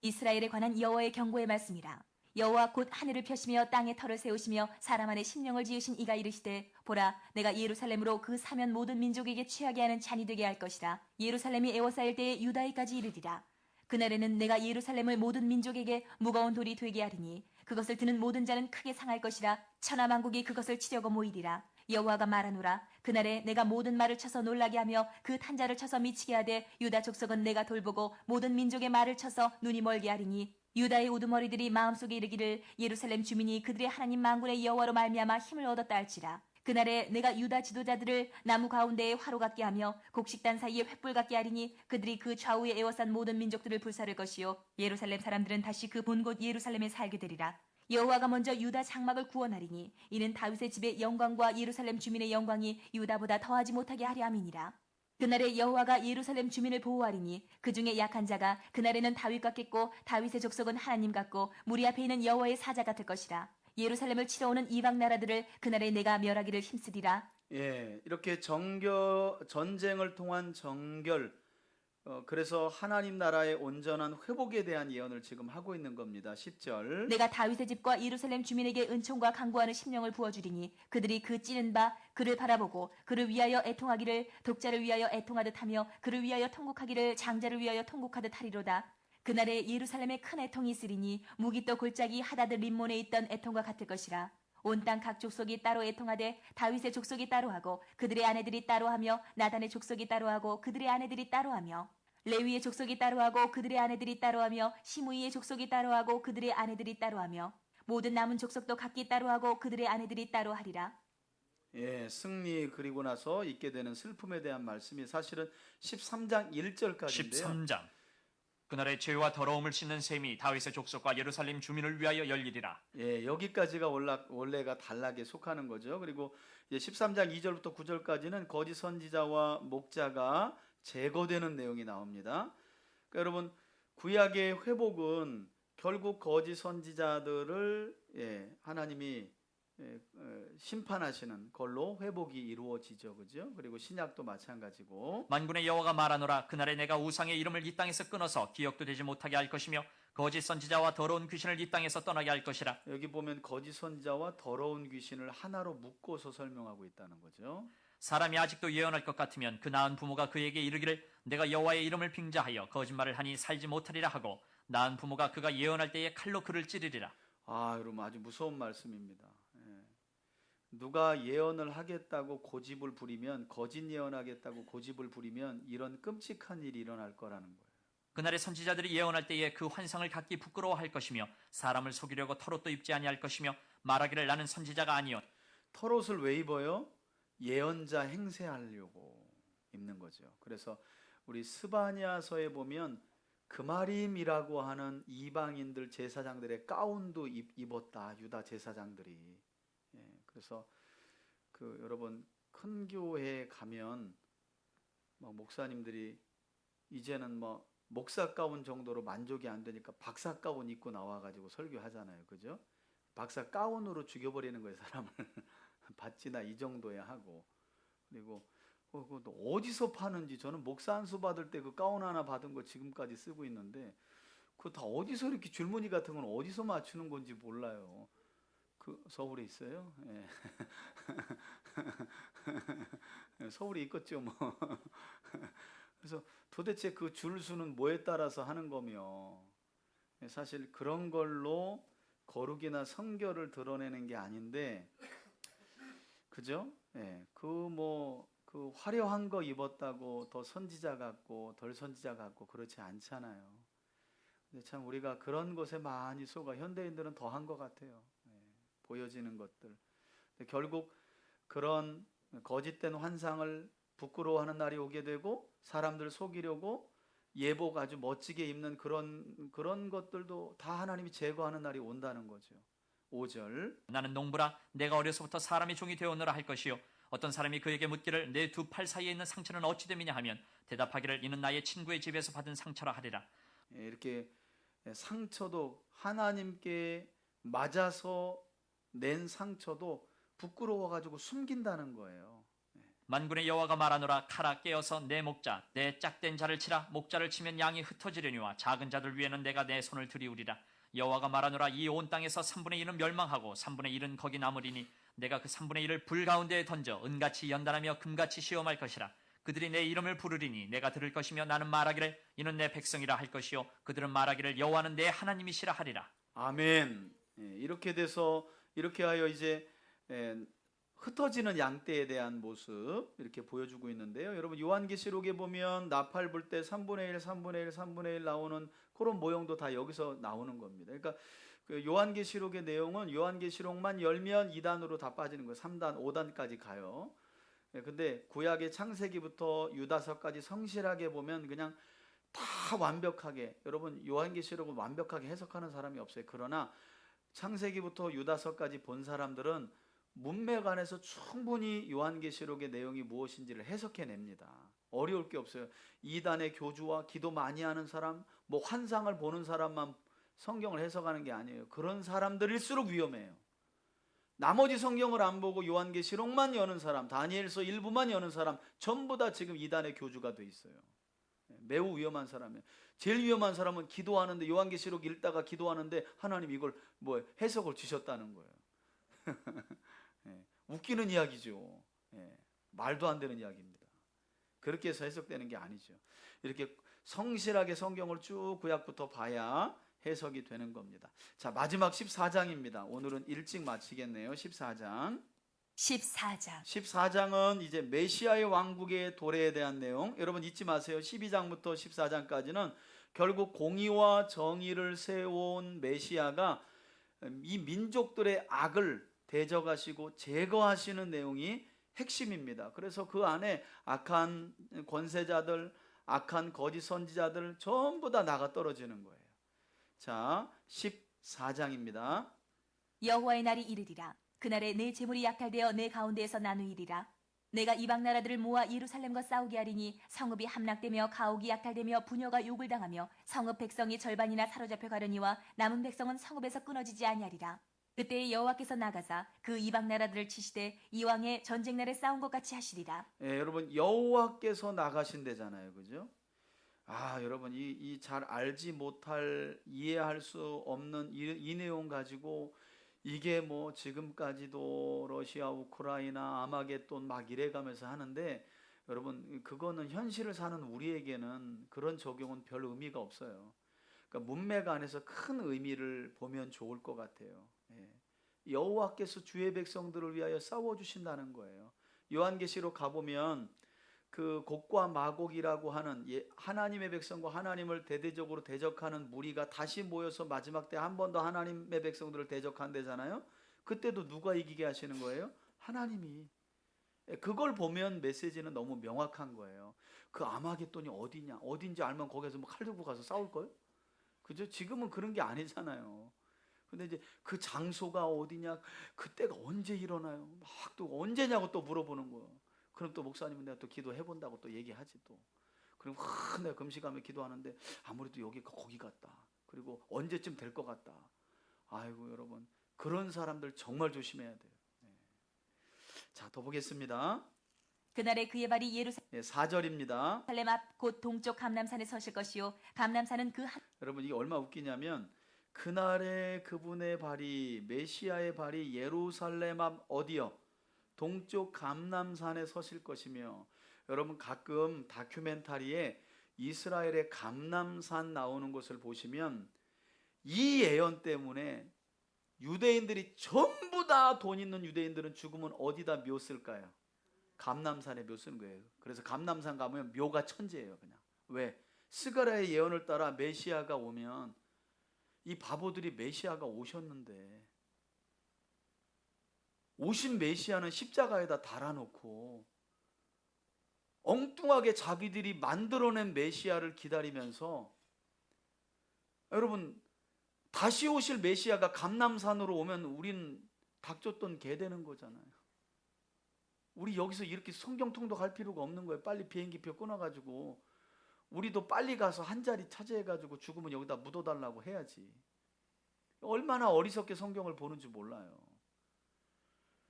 이스라엘에 관한 여호와의 경고의 말씀이라. 여호와 곧 하늘을 펴시며 땅에 터를 세우시며 사람 안에 심령을 지으신 이가 이르시되 보라 내가 예루살렘으로 그 사면 모든 민족에게 취하게 하는 잔이 되게 할 것이라. 예루살렘이 에워싸일 때에 유다에까지 이르리라. 그날에는 내가 예루살렘을 모든 민족에게 무거운 돌이 되게 하리니 그것을 드는 모든 자는 크게 상할 것이라. 천하 만국이 그것을 치려고 모이리라. 여호와가 말하노라. 그날에 내가 모든 말을 쳐서 놀라게 하며 그 탄자를 쳐서 미치게 하되 유다 족속은 내가 돌보고 모든 민족의 말을 쳐서 눈이 멀게 하리니 유다의 우두머리들이 마음속에 이르기를 예루살렘 주민이 그들의 하나님 만군의 여호와로 말미암아 힘을 얻었다 할지라. 그날에 내가 유다 지도자들을 나무 가운데에 화로 같게 하며 곡식단 사이에 횃불 같게 하리니 그들이 그 좌우에 에워싼 모든 민족들을 불사를 것이요 예루살렘 사람들은 다시 그 본 곳 예루살렘에 살게 되리라. 여호와가 먼저 유다 장막을 구원하리니 이는 다윗의 집의 영광과 예루살렘 주민의 영광이 유다보다 더하지 못하게 하려 함이니라. 그날에 여호와가 예루살렘 주민을 보호하리니 그 중에 약한 자가 그날에는 다윗 같겠고 다윗의 족속은 하나님 같고 무리 앞에 있는 여호와의 사자 같을 것이라. 예루살렘을 치러 오는 이방 나라들을 그날에 내가 멸하기를 힘쓰리라. 예, 이렇게 전쟁을 통한 정결, 그래서 하나님 나라의 온전한 회복에 대한 예언을 지금 하고 있는 겁니다. 10절. 내가 다윗의 집과 예루살렘 주민에게 은총과 강구하는 심령을 부어주리니 그들이 그 찌른 바 그를 바라보고 그를 위하여 애통하기를 독자를 위하여 애통하듯 하며 그를 위하여 통곡하기를 장자를 위하여 통곡하듯 하리로다. 그날에 예루살렘에 큰 애통이 있으리니 무기또 골짜기 하다드 림몬에 있던 애통과 같을 것이라. 온 땅 각 족속이 따로 애통하되 다윗의 족속이 따로 하고 그들의 아내들이 따로 하며 나단의 족속이 따로 하고 그들의 아내들이 따로 하며 레위의 족속이 따로 하고 그들의 아내들이 따로 하며 시므이의 족속이 따로 하고 그들의 아내들이 따로 하며 모든 남은 족속도 각기 따로 하고 그들의 아내들이 따로 하리라. 예, 승리 그리고 나서 있게 되는 슬픔에 대한 말씀이 사실은 13장 1절까지인데요. 13장. 그날에 죄와 더러움을 씻는 셈이 다윗의 족속과 예루살렘 주민을 위하여 열리리라. 예, 여기까지가 원래가 단락에 속하는 거죠. 그리고 이제 13장 2절부터 9절까지는 거짓 선지자와 목자가 제거되는 내용이 나옵니다. 그러니까 여러분 구약의 회복은 결국 거짓 선지자들을 하나님이 심판하시는 걸로 회복이 이루어지죠, 그죠? 그리고 신약도 마찬가지고. 만군의 여호와가 말하노라. 그날에 내가 우상의 이름을 이 땅에서 끊어서 기억도 되지 못하게 할 것이며 거짓 선지자와 더러운 귀신을 이 땅에서 떠나게 할 것이라. 여기 보면 거짓 선지자와 더러운 귀신을 하나로 묶어서 설명하고 있다는 거죠. 사람이 아직도 예언할 것 같으면 그 낳은 부모가 그에게 이르기를 내가 여호와의 이름을 빙자하여 거짓말을 하니 살지 못하리라 하고 낳은 부모가 그가 예언할 때에 칼로 그를 찌르리라. 아, 여러분 아주 무서운 말씀입니다. 누가 예언을 하겠다고 고집을 부리면 거짓 예언하겠다고 고집을 부리면 이런 끔찍한 일이 일어날 거라는 거예요. 그날의 선지자들이 예언할 때에 그 환상을 갖기 부끄러워할 것이며 사람을 속이려고 털옷도 입지 아니할 것이며 말하기를 나는 선지자가 아니요. 털옷을 왜 입어요? 예언자 행세하려고 입는 거죠. 그래서 우리 스바냐서에 보면 그마림이라고 하는 이방인들 제사장들의 가운도 입었다. 유다 제사장들이. 그래서 여러분 큰 교회에 가면 목사님들이 이제는 목사 가운 정도로 만족이 안 되니까 박사 가운 입고 나와가지고 설교하잖아요, 그죠? 박사 가운으로 죽여버리는 거예요, 사람을. 받지나 이 정도야 하고. 그리고 어디서 파는지 저는 목사 안수 받을 때 그 가운 하나 받은 거 지금까지 쓰고 있는데 그거 다 어디서 이렇게 줄무늬 같은 건 어디서 맞추는 건지 몰라요. 서울에 있어요? 예. 서울에 있겠죠, 뭐. 그래서 도대체 그 줄 수는 뭐에 따라서 하는 거며 사실 그런 걸로 거룩이나 성결을 드러내는 게 아닌데, 그죠? 그 화려한 거 입었다고 더 선지자 같고 덜 선지자 같고 그렇지 않잖아요. 근데 참 우리가 그런 것에 많이 속아 현대인들은 더 한 것 같아요. 보여지는 것들. 결국 그런 거짓된 환상을 부끄러워하는 날이 오게 되고 사람들 속이려고 예복 아주 멋지게 입는 그런 것들도 다 하나님이 제거하는 날이 온다는 거죠. 5절. 나는 농부라 내가 어려서부터 사람의 종이 되었노라 할 것이요 어떤 사람이 그에게 묻기를 내 두 팔 사이에 있는 상처는 어찌 됨이냐 하면 대답하기를 이는 나의 친구의 집에서 받은 상처라 하리라. 이렇게 상처도 하나님께 맞아서 낸 상처도 부끄러워가지고 숨긴다는 거예요. 만군의 여호와가 말하노라. 칼아 깨어서 내 목자 내 짝된 자를 치라. 목자를 치면 양이 흩어지려니와 작은 자들 위에는 내가 내 손을 들이우리라. 여호와가 말하노라. 이 온 땅에서 3분의 1은 멸망하고 3분의 1은 거기 남으리니 내가 그 3분의 1을 불 가운데에 던져 은같이 연단하며 금같이 시험할 것이라. 그들이 내 이름을 부르리니 내가 들을 것이며 나는 말하기를 이는 내 백성이라 할 것이요 그들은 말하기를 여호와는 내 하나님이시라 하리라. 아멘. 이렇게 돼서 이렇게 하여 이제 흩어지는 양떼에 대한 모습 이렇게 보여주고 있는데요. 여러분 요한계시록에 보면 나팔 불 때 3분의 1, 3분의 1, 3분의 1 나오는 그런 모형도 다 여기서 나오는 겁니다. 그러니까 그 요한계시록의 내용은 요한계시록만 열면 2단으로 다 빠지는 거예요. 3단, 5단까지 가요. 근데 구약의 창세기부터 유다서까지 성실하게 보면 그냥 다 완벽하게, 여러분 요한계시록을 완벽하게 해석하는 사람이 없어요. 그러나 창세기부터 유다서까지 본 사람들은 문맥 안에서 충분히 요한계시록의 내용이 무엇인지를 해석해냅니다. 어려울 게 없어요. 이단의 교주와 기도 많이 하는 사람, 환상을 보는 사람만 성경을 해석하는 게 아니에요. 그런 사람들일수록 위험해요. 나머지 성경을 안 보고 요한계시록만 여는 사람, 다니엘서 일부만 여는 사람 전부 다 지금 이단의 교주가 돼 있어요. 매우 위험한 사람이에요. 제일 위험한 사람은 기도하는데 요한계시록 읽다가 기도하는데 하나님 이걸 뭐 해석을 주셨다는 거예요. 예, 웃기는 이야기죠. 예, 말도 안 되는 이야기입니다. 그렇게 해서 해석되는 게 아니죠. 이렇게 성실하게 성경을 쭉 구약부터 봐야 해석이 되는 겁니다. 자, 마지막 14장입니다. 오늘은 일찍 마치겠네요. 14장. 14장 14장은 이제 메시아의 왕국의 도래에 대한 내용. 여러분 잊지 마세요. 12장부터 14장까지는 결국 공의와 정의를 세워온 메시아가 이 민족들의 악을 대적하시고 제거하시는 내용이 핵심입니다. 그래서 그 안에 악한 권세자들, 악한 거짓 선지자들 전부 다 나가 떨어지는 거예요. 자, 14장입니다. 여호와의 날이 이르리라. 그날에 내 재물이 약탈되어 내 가운데에서 나누이리라. 내가 이방 나라들을 모아 예루살렘과 싸우게 하리니 성읍이 함락되며 가옥이 약탈되며 부녀가 욕을 당하며 성읍 백성이 절반이나 사로잡혀 가려니와 남은 백성은 성읍에서 끊어지지 아니하리라. 그때 여호와께서 나가사 그 이방 나라들을 치시되 이왕에 전쟁 날에 싸운 것 같이 하시리라. 예, 여러분 여호와께서 나가신대잖아요, 그죠? 아, 여러분 이 잘 알지 못할 이해할 수 없는 이 내용 가지고 이게 뭐 지금까지도 러시아, 우크라이나, 아마겟돈 막 이래가면서 하는데 여러분 그거는 현실을 사는 우리에게는 그런 적용은 별 의미가 없어요. 그러니까 문맥 안에서 큰 의미를 보면 좋을 것 같아요. 예. 여호와께서 주의 백성들을 위하여 싸워 주신다는 거예요. 요한계시록 가보면 그 곡과 마곡이라고 하는 하나님의 백성과 하나님을 대대적으로 대적하는 무리가 다시 모여서 마지막 때 한 번 더 하나님의 백성들을 대적한대잖아요. 그때도 누가 이기게 하시는 거예요? 하나님이. 그걸 보면 메시지는 너무 명확한 거예요. 그 아마겟돈이 어디냐, 어딘지 알면 거기서 뭐 칼 들고 가서 싸울걸? 그죠? 지금은 그런 게 아니잖아요. 근데 이제 그 장소가 어디냐, 그때가 언제 일어나요? 막 또 언제냐고 또 물어보는 거예요. 그럼 또 목사님은 내가 또 기도해 본다고 또 얘기하지 또. 그리고 내가 금식하며 기도하는데 아무래도 여기가 거기 같다. 그리고 언제쯤 될 것 같다. 아이고 여러분, 그런 사람들 정말 조심해야 돼요. 네. 자, 더 보겠습니다. 그날에 그의 발이 예루살렘 네, 4절입니다. 앞 곧 동쪽 감람산에 서실 것이요 감람산은 그 여러분 이게 얼마나 웃기냐면 그날에 그분의 발이, 메시아의 발이 예루살렘 앞 어디요? 동쪽 감람산에 서실 것이며, 여러분 가끔 다큐멘터리에 이스라엘의 감람산 나오는 것을 보시면 이 예언 때문에 유대인들이 전부 다 돈 있는 유대인들은 죽으면 어디다 묘 쓸까요? 감람산에 묘 쓰는 거예요. 그래서 감람산 가면 묘가 천지예요. 그냥. 왜? 스가랴의 예언을 따라 메시아가 오면 이 바보들이 메시아가 오셨는데 오신 메시아는 십자가에다 달아놓고 엉뚱하게 자기들이 만들어낸 메시아를 기다리면서, 여러분 다시 오실 메시아가 감람산으로 오면 우린 닥쳤던 개 되는 거잖아요. 우리 여기서 이렇게 성경 통독할 필요가 없는 거예요. 빨리 비행기표 끊어가지고 우리도 빨리 가서 한 자리 차지해가지고 죽으면 여기다 묻어달라고 해야지. 얼마나 어리석게 성경을 보는지 몰라요.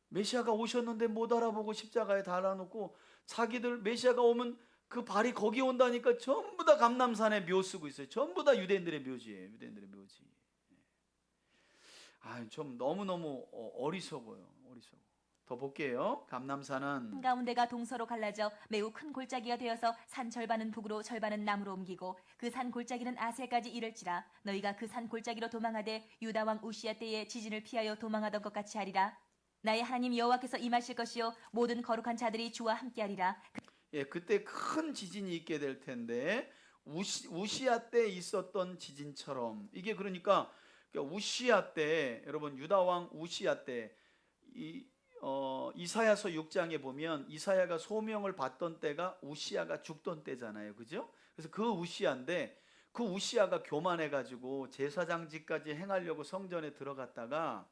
메시아가 오셨는데 못 알아보고 십자가에 달아놓고 자기들 메시아가 오면 그 발이 거기 온다니까 전부 다 감람산에 묘 쓰고 있어요. 전부 다 유대인들의 묘지예요. 유대인들의 묘지. 좀 너무너무 어리석어요. 어리석어. 더 볼게요. 감람산은 한가운데가 동서로 갈라져 매우 큰 골짜기가 되어서 산 절반은 북으로 절반은 남으로 옮기고 그 산 골짜기는 아세까지 이를지라. 너희가 그 산 골짜기로 도망하되 유다 왕 우시야 때에 지진을 피하여 도망하던 것 같이 하리라. 나의 하나님 여호와께서 임하실 것이요 모든 거룩한 자들이 주와 함께하리라. 예, 그때 큰 지진이 있게 될 텐데 우시야 때 있었던 지진처럼, 이게 그러니까 우시야 때, 여러분 유다 왕 우시야 때 이사야서 6장에 보면 이사야가 소명을 받던 때가 우시야가 죽던 때잖아요. 그죠? 그래서 그 우시야인데 그 우시야가 교만해가지고 제사장직까지 행하려고 성전에 들어갔다가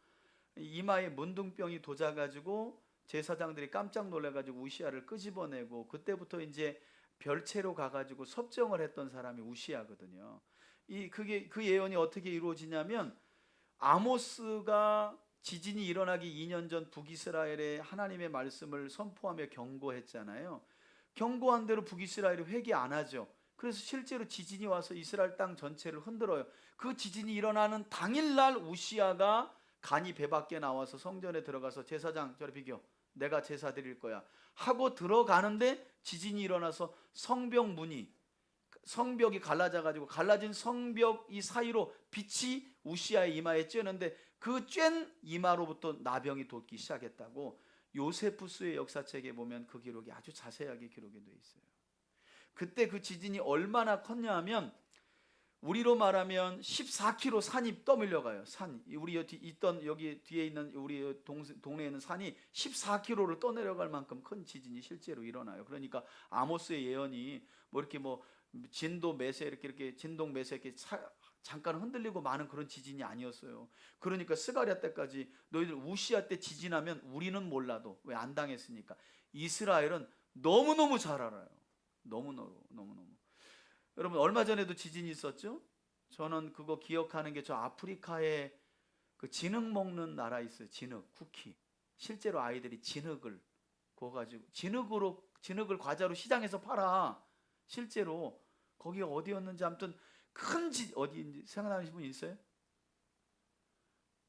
이마에 문둥병이 도자가지고 제사장들이 깜짝 놀라가지고 우시야를 끄집어내고, 그때부터 이제 별채로 가가지고 섭정을 했던 사람이 우시야거든요. 그게 그 예언이 어떻게 이루어지냐면 아모스가 지진이 일어나기 2년 전 북이스라엘에 하나님의 말씀을 선포하며 경고했잖아요. 경고한 대로 북이스라엘이 회개 안 하죠. 그래서 실제로 지진이 와서 이스라엘 땅 전체를 흔들어요. 그 지진이 일어나는 당일날 우시아가 간이 배 밖에 나와서 성전에 들어가서 제사장 저리 비켜, 내가 제사 드릴 거야 하고 들어가는데 지진이 일어나서 성벽이 갈라져 가지고 갈라진 성벽 이 사이로 빛이 우시아의 이마에 쬐는데 그 쬐 이마로부터 나병이 돋기 시작했다고 요세푸스의 역사책에 보면 그 기록이 아주 자세하게 기록이 되어 있어요. 그때 그 지진이 얼마나 컸냐 하면 우리로 말하면 14km 산이 떠밀려가요. 우리 있던 여기 뒤에 있는 우리 동네에 있는 산이 14km를 떠내려갈 만큼 큰 지진이 실제로 일어나요. 그러니까 아모스의 예언이 뭐 이렇게 뭐 진도 매세 이렇게 진동 매세 이렇게 잠깐 흔들리고 마는 그런 지진이 아니었어요. 그러니까 스가랴 때까지 너희들 우시아 때 지진하면 우리는 몰라도 왜 안 당했으니까 이스라엘은 너무너무 잘 알아요. 너무너무. 여러분 얼마 전에도 지진이 있었죠? 저는 그거 기억하는 게 저 아프리카에 그 진흙 먹는 나라 있어요. 진흙 쿠키. 실제로 아이들이 진흙을 구워가지고 진흙을 과자로 시장에서 팔아. 실제로 거기가 어디였는지 아무튼 어디인지 생각나시는 분 있어요?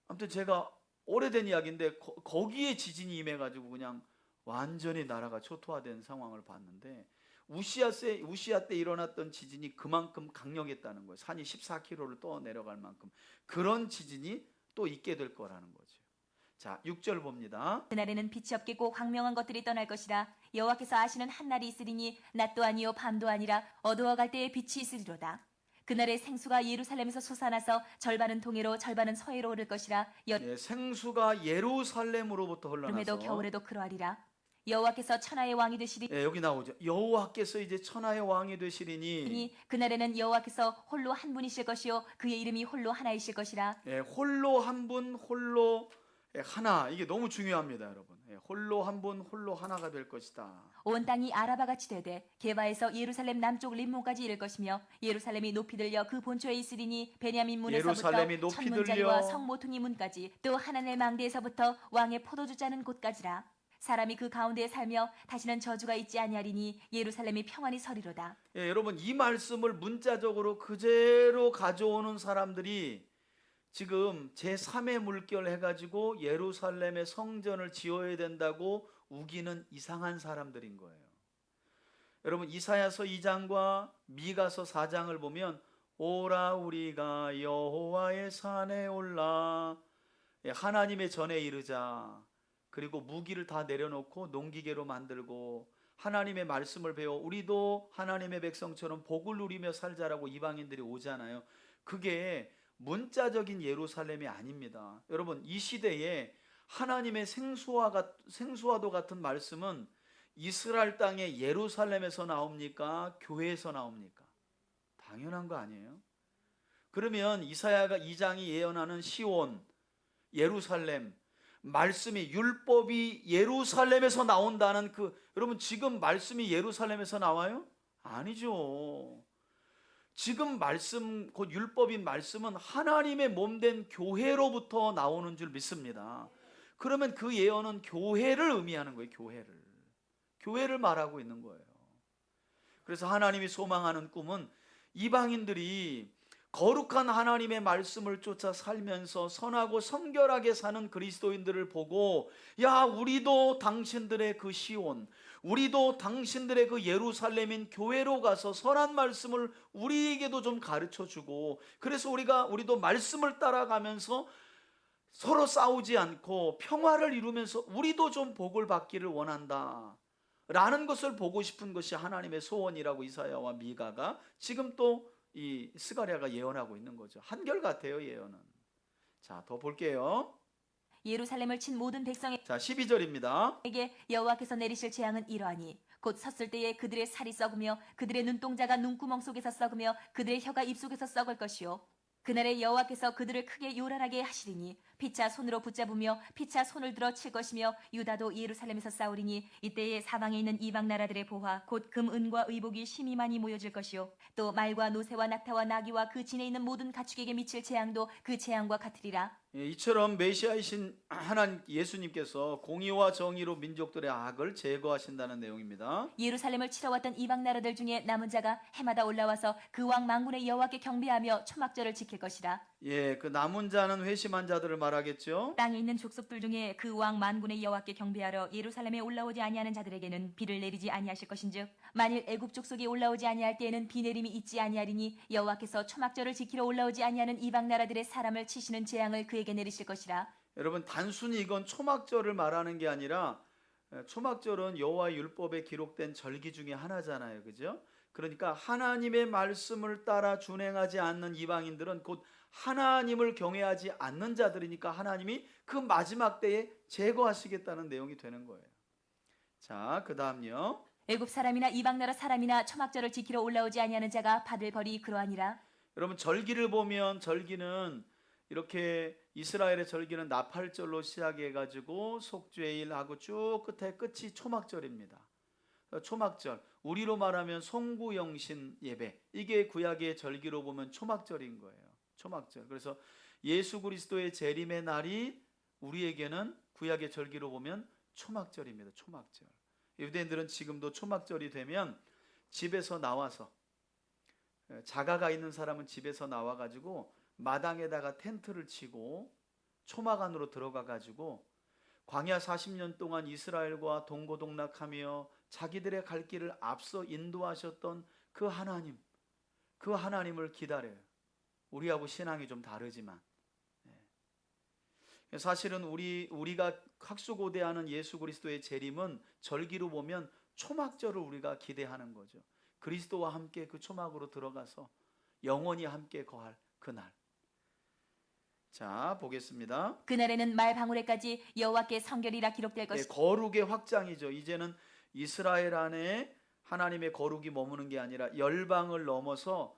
아무튼 제가 오래된 이야기인데 거기에 지진이 임해가지고 그냥 완전히 나라가 초토화된 상황을 봤는데 우시아 때 일어났던 지진이 그만큼 강력했다는 거예요. 산이 14km를 떠 내려갈 만큼 그런 지진이 또 있게 될 거라는 거죠. 자, 6절 봅니다. 그날에는 빛이 없겠고 광명한 것들이 떠날 것이라. 여호와께서 아시는 한 날이 있으리니 낮도 아니요 밤도 아니라 어두워갈 때에 빛이 있으리로다. 그날에 생수가 예루살렘에서 솟아나서 절반은 동해로 절반은 서해로 오를 것이라. 생수가 예루살렘으로부터 여름에도 흘러나서 겨울에도 그러하리라. 여호와께서 천하의 왕이 되시리. 여기 나오죠. 여호와께서 이제 천하의 왕이 되시리니 그날에는 여호와께서 홀로 한 분이실 것이요 그의 이름이 홀로 하나이실 것이라. 홀로 한 분, 홀로 하나. 이게 너무 중요합니다, 여러분. 홀로 한 분, 홀로 하나가 될 것이다. 온 땅이 아라바같이 되되 게바에서 예루살렘 남쪽 림몬까지 이를 것이며 예루살렘이 높이 들려 그 본초에 있으리니 베냐민 문에서부터 예루살렘이 높이 천문자리와 들려 성모퉁이 문까지 또 하나넬 망대에서부터 왕의 포도주 짜는 곳까지라. 사람이 그 가운데에 살며 다시는 저주가 있지 아니하리니 예루살렘이 평안히 서리로다. 여러분 이 말씀을 문자적으로 그대로 가져오는 사람들이 지금 제3의 물결 해가지고 예루살렘의 성전을 지어야 된다고 우기는 이상한 사람들인 거예요. 여러분 이사야서 2장과 미가서 4장을 보면 오라 우리가 여호와의 산에 올라 하나님의 전에 이르자. 그리고 무기를 다 내려놓고 농기계로 만들고 하나님의 말씀을 배워 우리도 하나님의 백성처럼 복을 누리며 살자라고 이방인들이 오잖아요. 그게 문자적인 예루살렘이 아닙니다. 여러분 이 시대에 하나님의 생수와도 같은 말씀은 이스라엘 땅의 예루살렘에서 나옵니까? 교회에서 나옵니까? 당연한 거 아니에요? 그러면 이사야가 2장이 예언하는 시온, 예루살렘 말씀이 율법이 예루살렘에서 나온다는 여러분 지금 말씀이 예루살렘에서 나와요? 아니죠. 지금 말씀 곧 율법인 말씀은 하나님의 몸된 교회로부터 나오는 줄 믿습니다. 그러면 그 예언은 교회를 의미하는 거예요. 교회를 말하고 있는 거예요. 그래서 하나님이 소망하는 꿈은 이방인들이 거룩한 하나님의 말씀을 쫓아 살면서 선하고 성결하게 사는 그리스도인들을 보고 야 우리도 당신들의 그 시온 우리도 당신들의 그 예루살렘인 교회로 가서 선한 말씀을 우리에게도 좀 가르쳐주고 그래서 우리도 말씀을 따라가면서 서로 싸우지 않고 평화를 이루면서 우리도 좀 복을 받기를 원한다 라는 것을 보고 싶은 것이 하나님의 소원이라고 이사야와 미가가 지금 또 이 스가랴가 예언하고 있는 거죠. 한결같아요 예언은. 자, 더 볼게요. 예루살렘을 친 모든 백성에게 자, 12절입니다. 여호와께서 내리실 재앙은 이러하니 곧 섰을 때에 그들의 살이 썩으며 그들의 눈동자가 눈구멍 속에서 썩으며 그들의 혀가 입속에서 썩을 것이요 그날에 여호와께서 그들을 크게 요란하게 하시리니 피차 손으로 붙잡으며 피차 손을 들어 칠 것이며 유다도 예루살렘에서 싸우리니 이때에 사방에 있는 이방 나라들의 보화 곧 금 은과 의복이 심히 많이 모여질 것이요 또 말과 노새와 낙타와 나귀와 그 진에 있는 모든 가축에게 미칠 재앙도 그 재앙과 같으리라. 이처럼 메시아이신 하나님 예수님께서 공의와 정의로 민족들의 악을 제거하신다는 내용입니다. 예루살렘을 치러 왔던 이방 나라들 중에 남은 자가 해마다 올라와서 그 왕 만군의 여호와께 경배하며 초막절을 지킬 것이라. 예, 그 남은 자는 회심한 자들을 말하겠죠. 땅에 있는 족속들 중에 그 왕 만군의 여호와께 경배하러 예루살렘에 올라오지 아니하는 자들에게는 비를 내리지 아니하실 것인즉 만일 애굽 족속이 올라오지 아니할 때에는 비 내림이 있지 아니하리니 여호와께서 초막절을 지키러 올라오지 아니하는 이방 나라들의 사람을 치시는 재앙을 그에게 내리실 것이라. 여러분 단순히 이건 초막절을 말하는 게 아니라 초막절은 여호와의 율법에 기록된 절기 중에 하나잖아요. 그죠? 그러니까 하나님의 말씀을 따라 준행하지 않는 이방인들은 곧 하나님을 경외하지 않는 자들이니까 하나님이 그 마지막 때에 제거하시겠다는 내용이 되는 거예요. 자, 그다음요. 애굽 사람이나 이방 나라 사람이나 초막절을 지키러 올라오지 아니하는 자가 받을 벌이 그러하니라. 여러분 절기를 보면 절기는 이렇게 이스라엘의 절기는 나팔절로 시작해 가지고 속죄일하고 쭉 끝이 초막절입니다. 초막절, 우리로 말하면 송구영신 예배, 이게 구약의 절기로 보면 초막절인 거예요. 초막절. 그래서 예수 그리스도의 재림의 날이 우리에게는 구약의 절기로 보면 초막절입니다. 초막절. 유대인들은 지금도 초막절이 되면 집에서 나와서, 자가가 있는 사람은 집에서 나와 가지고 마당에다가 텐트를 치고 초막 안으로 들어가 가지고 광야 40년 동안 이스라엘과 동고동락하며 자기들의 갈 길을 앞서 인도하셨던 그 하나님을 기다려요. 우리하고 신앙이 좀 다르지만 사실은 우리가 학수고대하는 예수 그리스도의 재림은 절기로 보면 초막절을 우리가 기대하는 거죠. 그리스도와 함께 그 초막으로 들어가서 영원히 함께 거할 그날. 자, 보겠습니다. 그날에는 말 방울에까지 여호와께 성결이라 기록될 것이다. 거룩의 확장이죠. 이제는 이스라엘 안에 하나님의 거룩이 머무는 게 아니라 열방을 넘어서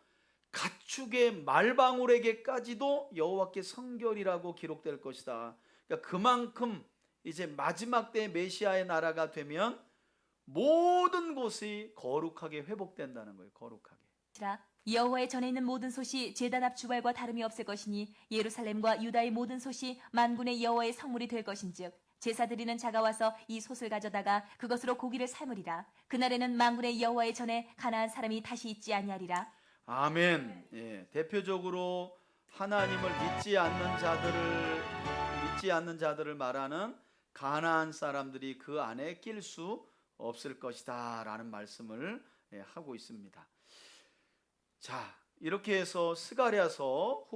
가축의 말방울에게까지도 여호와께 성결이라고 기록될 것이다. 그러니까 그만큼 이제 마지막 때 메시아의 나라가 되면 모든 곳이 거룩하게 회복된다는 거예요. 거룩하게. 여호와의 전에 있는 모든 솥이 제단 앞 주발과 다름이 없을 것이니 예루살렘과 유다의 모든 솥이 만군의 여호와의 성물이 될 것인즉 제사 드리는 자가 와서 이 솥을 가져다가 그것으로 고기를 삶으리라. 그날에는 만군의 여호와의 전에 가나안 사람이 다시 있지 아니하리라. 아멘. 예, 대표적으로 하나님을 믿지 않는 자들을 말하는 가나안 사람들이 그 안에 낄 수 없을 것이다라는 말씀을 하고 있습니다. 자, 이렇게 해서 스가랴서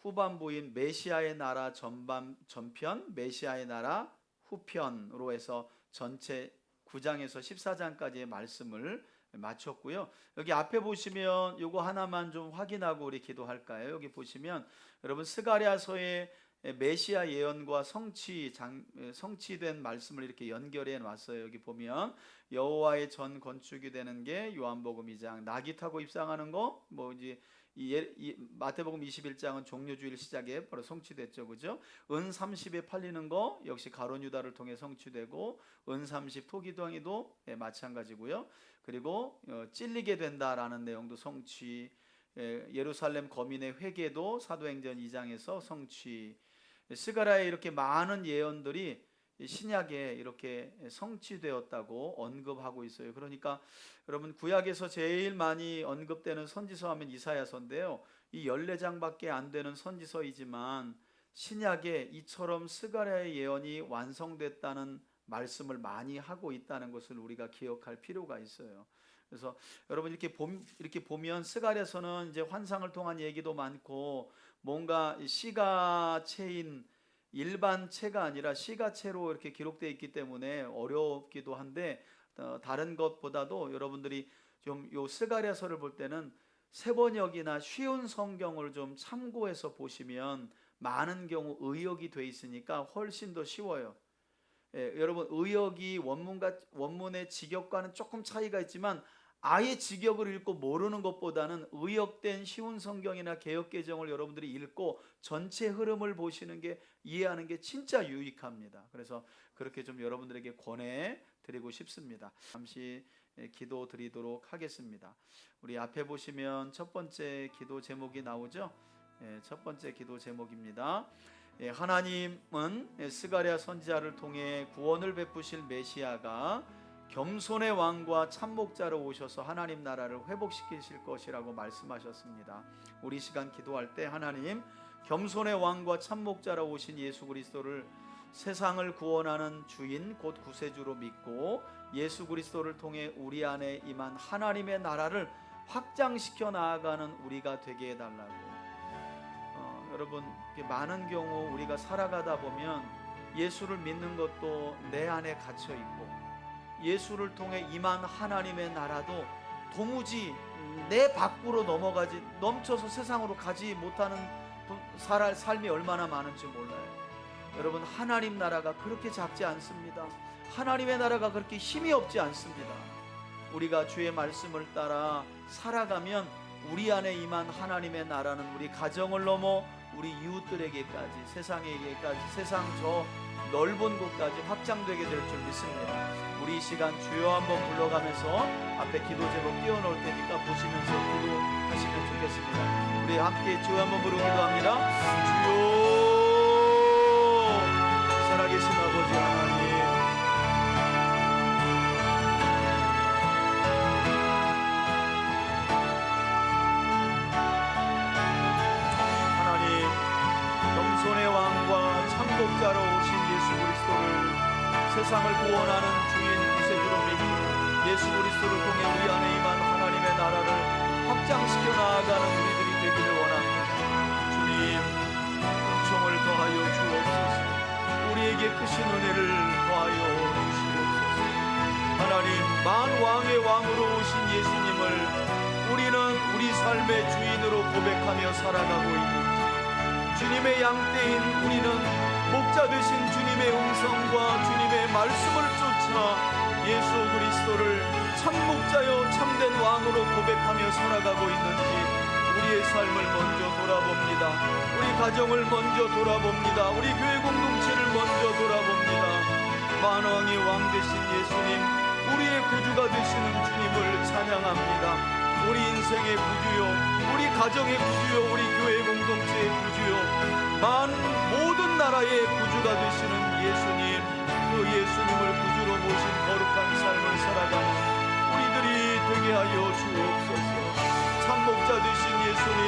후반부인 메시아의 나라 전편, 메시아의 나라 후편으로 해서 전체 9장에서 14장까지의 말씀을 마쳤고요. 여기 앞에 보시면 요거 하나만 좀 확인하고 우리 기도할까요? 여기 보시면 여러분 스가랴서의 메시아 예언과 성취된 말씀을 이렇게 연결해 놨어요. 여기 보면 여호와의 전 건축이 되는 게 요한복음 2장, 나귀 타고 입상하는 거, 뭐 이제 이 마태복음 21장은 종려주일 시작에 바로 성취됐죠, 그죠? 은 30에 팔리는 거 역시 가룟 유다를 통해 성취되고 은 30 토기덩이도 마찬가지고요. 그리고 찔리게 된다라는 내용도 성취, 예루살렘 거민의 회개도 사도행전 2장에서 성취. 스가랴에 이렇게 많은 예언들이 신약에 이렇게 성취되었다고 언급하고 있어요. 그러니까 여러분 구약에서 제일 많이 언급되는 선지서 하면 이사야서인데요. 이 14장밖에 안 되는 선지서이지만 신약에 이처럼 스가랴의 예언이 완성됐다는 말씀을 많이 하고 있다는 것을 우리가 기억할 필요가 있어요. 그래서 여러분 이렇게 보면 스가랴서는 이제 환상을 통한 얘기도 많고 뭔가 시가체인 일반 체가 아니라 시가체로 이렇게 기록되어 있기 때문에 어렵기도 한데 다른 것보다도 여러분들이 좀 요 스가랴서를 볼 때는 세번역이나 쉬운 성경을 좀 참고해서 보시면 많은 경우 의역이 돼 있으니까 훨씬 더 쉬워요. 여러분 의역이 원문의 직역과는 조금 차이가 있지만 아예 직역을 읽고 모르는 것보다는 의역된 쉬운 성경이나 개역개정을 여러분들이 읽고 전체 흐름을 보시는 게 이해하는 게 진짜 유익합니다. 그래서 그렇게 좀 여러분들에게 권해 드리고 싶습니다. 잠시 기도 드리도록 하겠습니다. 우리 앞에 보시면 첫 번째 기도 제목이 나오죠. 첫 번째 기도 제목입니다. 하나님은 스가랴 선지자를 통해 구원을 베푸실 메시아가 겸손의 왕과 참목자로 오셔서 하나님 나라를 회복시키실 것이라고 말씀하셨습니다. 우리 시간 기도할 때 하나님 겸손의 왕과 참목자로 오신 예수 그리스도를 세상을 구원하는 주인 곧 구세주로 믿고 예수 그리스도를 통해 우리 안에 임한 하나님의 나라를 확장시켜 나아가는 우리가 되게 해달라고. 여러분, 많은 경우 우리가 살아가다 보면 예수를 믿는 것도 내 안에 갇혀 있고 예수를 통해 임한 하나님의 나라도 도무지 내 밖으로 넘쳐서 세상으로 가지 못하는 삶이 얼마나 많은지 몰라요. 여러분, 하나님 나라가 그렇게 작지 않습니다. 하나님의 나라가 그렇게 힘이 없지 않습니다. 우리가 주의 말씀을 따라 살아가면 우리 안에 임한 하나님의 나라는 우리 가정을 넘어 우리 이웃들에게까지 세상에게까지 세상 저 넓은 곳까지 확장되게 될 줄 믿습니다. 우리 이 시간 주여 한번 불러가면서 앞에 기도 제목 띄워놓을 테니까 보시면서 기도하시면 좋겠습니다. 우리 함께 주여 한번 부르고 기도합니다. 주여, 살아계신 아버지 하나님, 겸손의 왕과 참독자로 오신 예수 그리스도를 세상을 구원하는 주인 구세주로 믿고 예수 그리스도를 통해 우리 안에 임한 하나님의 나라를 확장시켜 나아가는 우리들이 되기를 원합니다. 주님, 은총을 더하여 주옵소서. 우리에게 크신 은혜를 더하여 주시옵소서. 하나님, 만왕의 왕으로 오신 예수님을 우리는 우리 삶의 주인으로 고백하며 살아가고 있는지, 주님의 양떼인 우리는 목자 되신 주님의 음성과 주님의 말씀을 쫓아 예수 그리스도를 참목자여 참된 왕으로 고백하며 살아가고 있는지 우리의 삶을 먼저 돌아봅니다. 우리 가정을 먼저 돌아봅니다. 우리 교회 공동체를 먼저 돌아봅니다. 만왕의 왕 되신 예수님, 우리의 구주가 되시는 주님을 찬양합니다. 우리 인생의 구주요, 우리 가정의 구주요, 우리 교회 공동체의 구주요, 모든 나라의 구주가 되시는 예수님, 그 예수님을 구주로 모신 거룩한 삶을 살아가는 우리들이 되게 하여 주옵소서. 참목자 되신 예수님,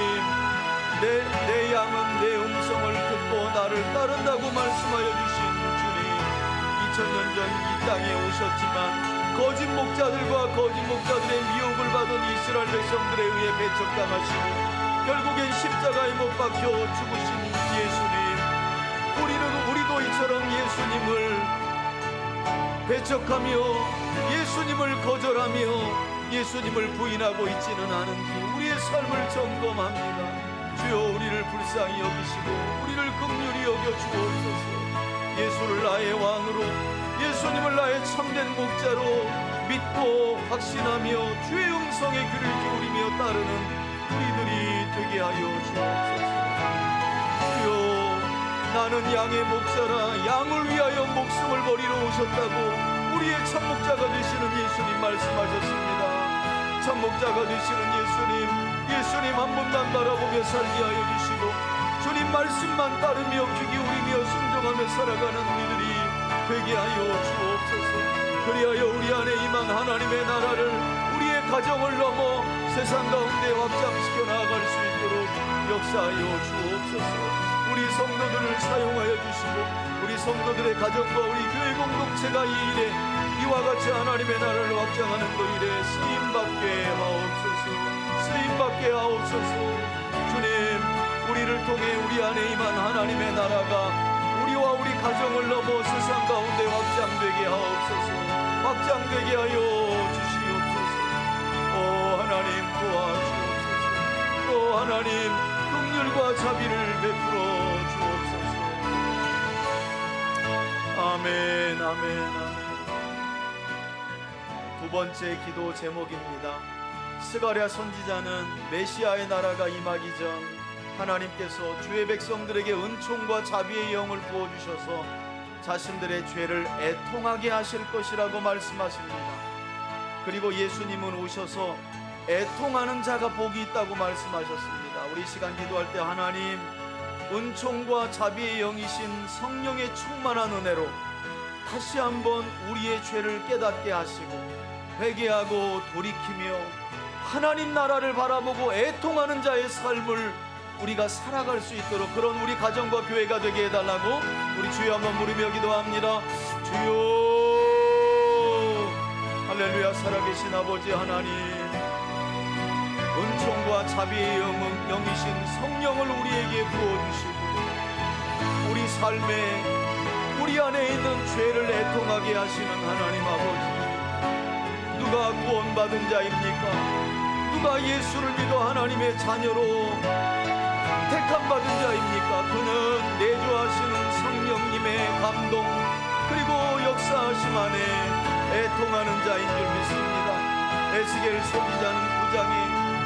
내 양은 내 음성을 듣고 나를 따른다고 말씀하여 주신 주님, 2000년 전 이 땅에 오셨지만 거짓 목자들과 거짓 목자들의 미혹을 받은 이스라엘 백성들에 의해 배척당하시고 결국엔 십자가에 못 박혀 죽으신 예수님, 우리도 이처럼 예수님을 배척하며 예수님을 거절하며 예수님을 부인하고 있지는 않은지 우리의 삶을 점검합니다. 주여, 우리를 불쌍히 여기시고 우리를 긍휼히 여겨 주옵소서. 예수를 나의 왕으로, 예수님을 나의 참된 목자로 믿고 확신하며 주의 음성에 귀를 기울이며 따르는 우리들이 되게 하여 주옵소서. 주여, 나는 양의 목자라 양을 위하여 목숨을 버리러 오셨다고 우리의 참목자가 되시는 예수님 말씀하셨습니다. 참목자가 되시는 예수님 한 분만 바라보며 살게 하여 주시고 주님 말씀만 따르며 귀 기울이며 순종하며 살아가는 우리들이 되게 하여 주옵소서. 그리하여 우리 안에 임한 하나님의 나라를 우리의 가정을 넘어 세상 가운데 확장시켜 나아갈 수 있도록 역사하여 주옵소서. 우리 성도들을 사용하여 주시고 우리 성도들의 가정과 우리 교회 공동체가 이 일에 이와 같이 하나님의 나라를 확장하는 그 일에 쓰임받게 하옵소서. 쓰임받게 하옵소서. 주님, 우리를 통해 우리 안에 임한 하나님의 나라가 우리와 우리 가정을 넘어 세상 가운데 확장되게 하옵소서. 확장되게 하여 주시옵소서. 오 하나님, 도와주옵소서. 오 하나님, 긍휼과 자비를 베풀어 주옵소서. 아멘, 아멘, 아멘. 두 번째 기도 제목입니다. 스가랴 선지자는 메시아의 나라가 임하기 전 하나님께서 주의 백성들에게 은총과 자비의 영을 부어주셔서 자신들의 죄를 애통하게 하실 것이라고 말씀하십니다. 그리고 예수님은 오셔서 애통하는 자가 복이 있다고 말씀하셨습니다. 우리 시간 기도할 때 하나님 은총과 자비의 영이신 성령의 충만한 은혜로 다시 한번 우리의 죄를 깨닫게 하시고 회개하고 돌이키며 하나님 나라를 바라보고 애통하는 자의 삶을 우리가 살아갈 수 있도록 그런 우리 가정과 교회가 되게 해달라고 우리 주여 한번 부르며 기도합니다. 주여 할렐루야. 살아계신 아버지 하나님, 은총과 자비의 영이신 성령을 우리에게 부어주시고 우리 삶에 우리 안에 있는 죄를 애통하게 하시는 하나님 아버지, 누가 구원받은 자입니까? 누가 예수를 믿어 하나님의 자녀로 택함받은 자입니까? 그는 내주하시는 성령님의 감동 그리고 역사하심 안에 애통하는 자인 줄 믿습니다. 에스겔 선지자는 9장에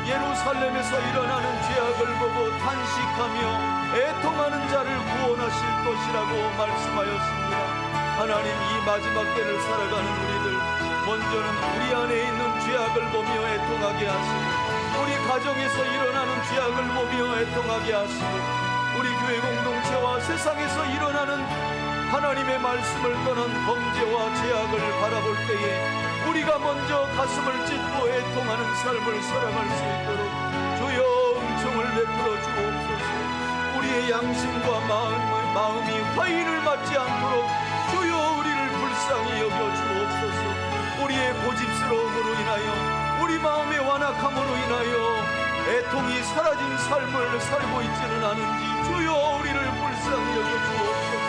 예루살렘에서 일어나는 죄악을 보고 탄식하며 애통하는 자를 구원하실 것이라고 말씀하였습니다. 하나님, 이 마지막 때를 살아가는 우리들, 먼저는 우리 안에 있는 죄악을 보며 애통하게 하시고 우리 가정에서 일어나는 죄악을 보며 애통하게 하시고 우리 교회 공동체와 세상에서 일어나는 하나님의 말씀을 떠난 범죄와 죄악을 바라볼 때에 우리가 먼저 가슴을 찢고 애통하는 삶을 살아갈 수 있도록 주여 은총을 베풀어 주옵소서. 우리의 양심과 마음이 화인을 맞지 않도록 주여 우리를 불쌍히 여겨 주옵소서. 우리의 고집스러움으로 인하여 우리 마음의 완악함으로 인하여 애통이 사라진 삶을 살고 있지는 않은지 주여 우리를 불쌍히 여겨 주옵소서.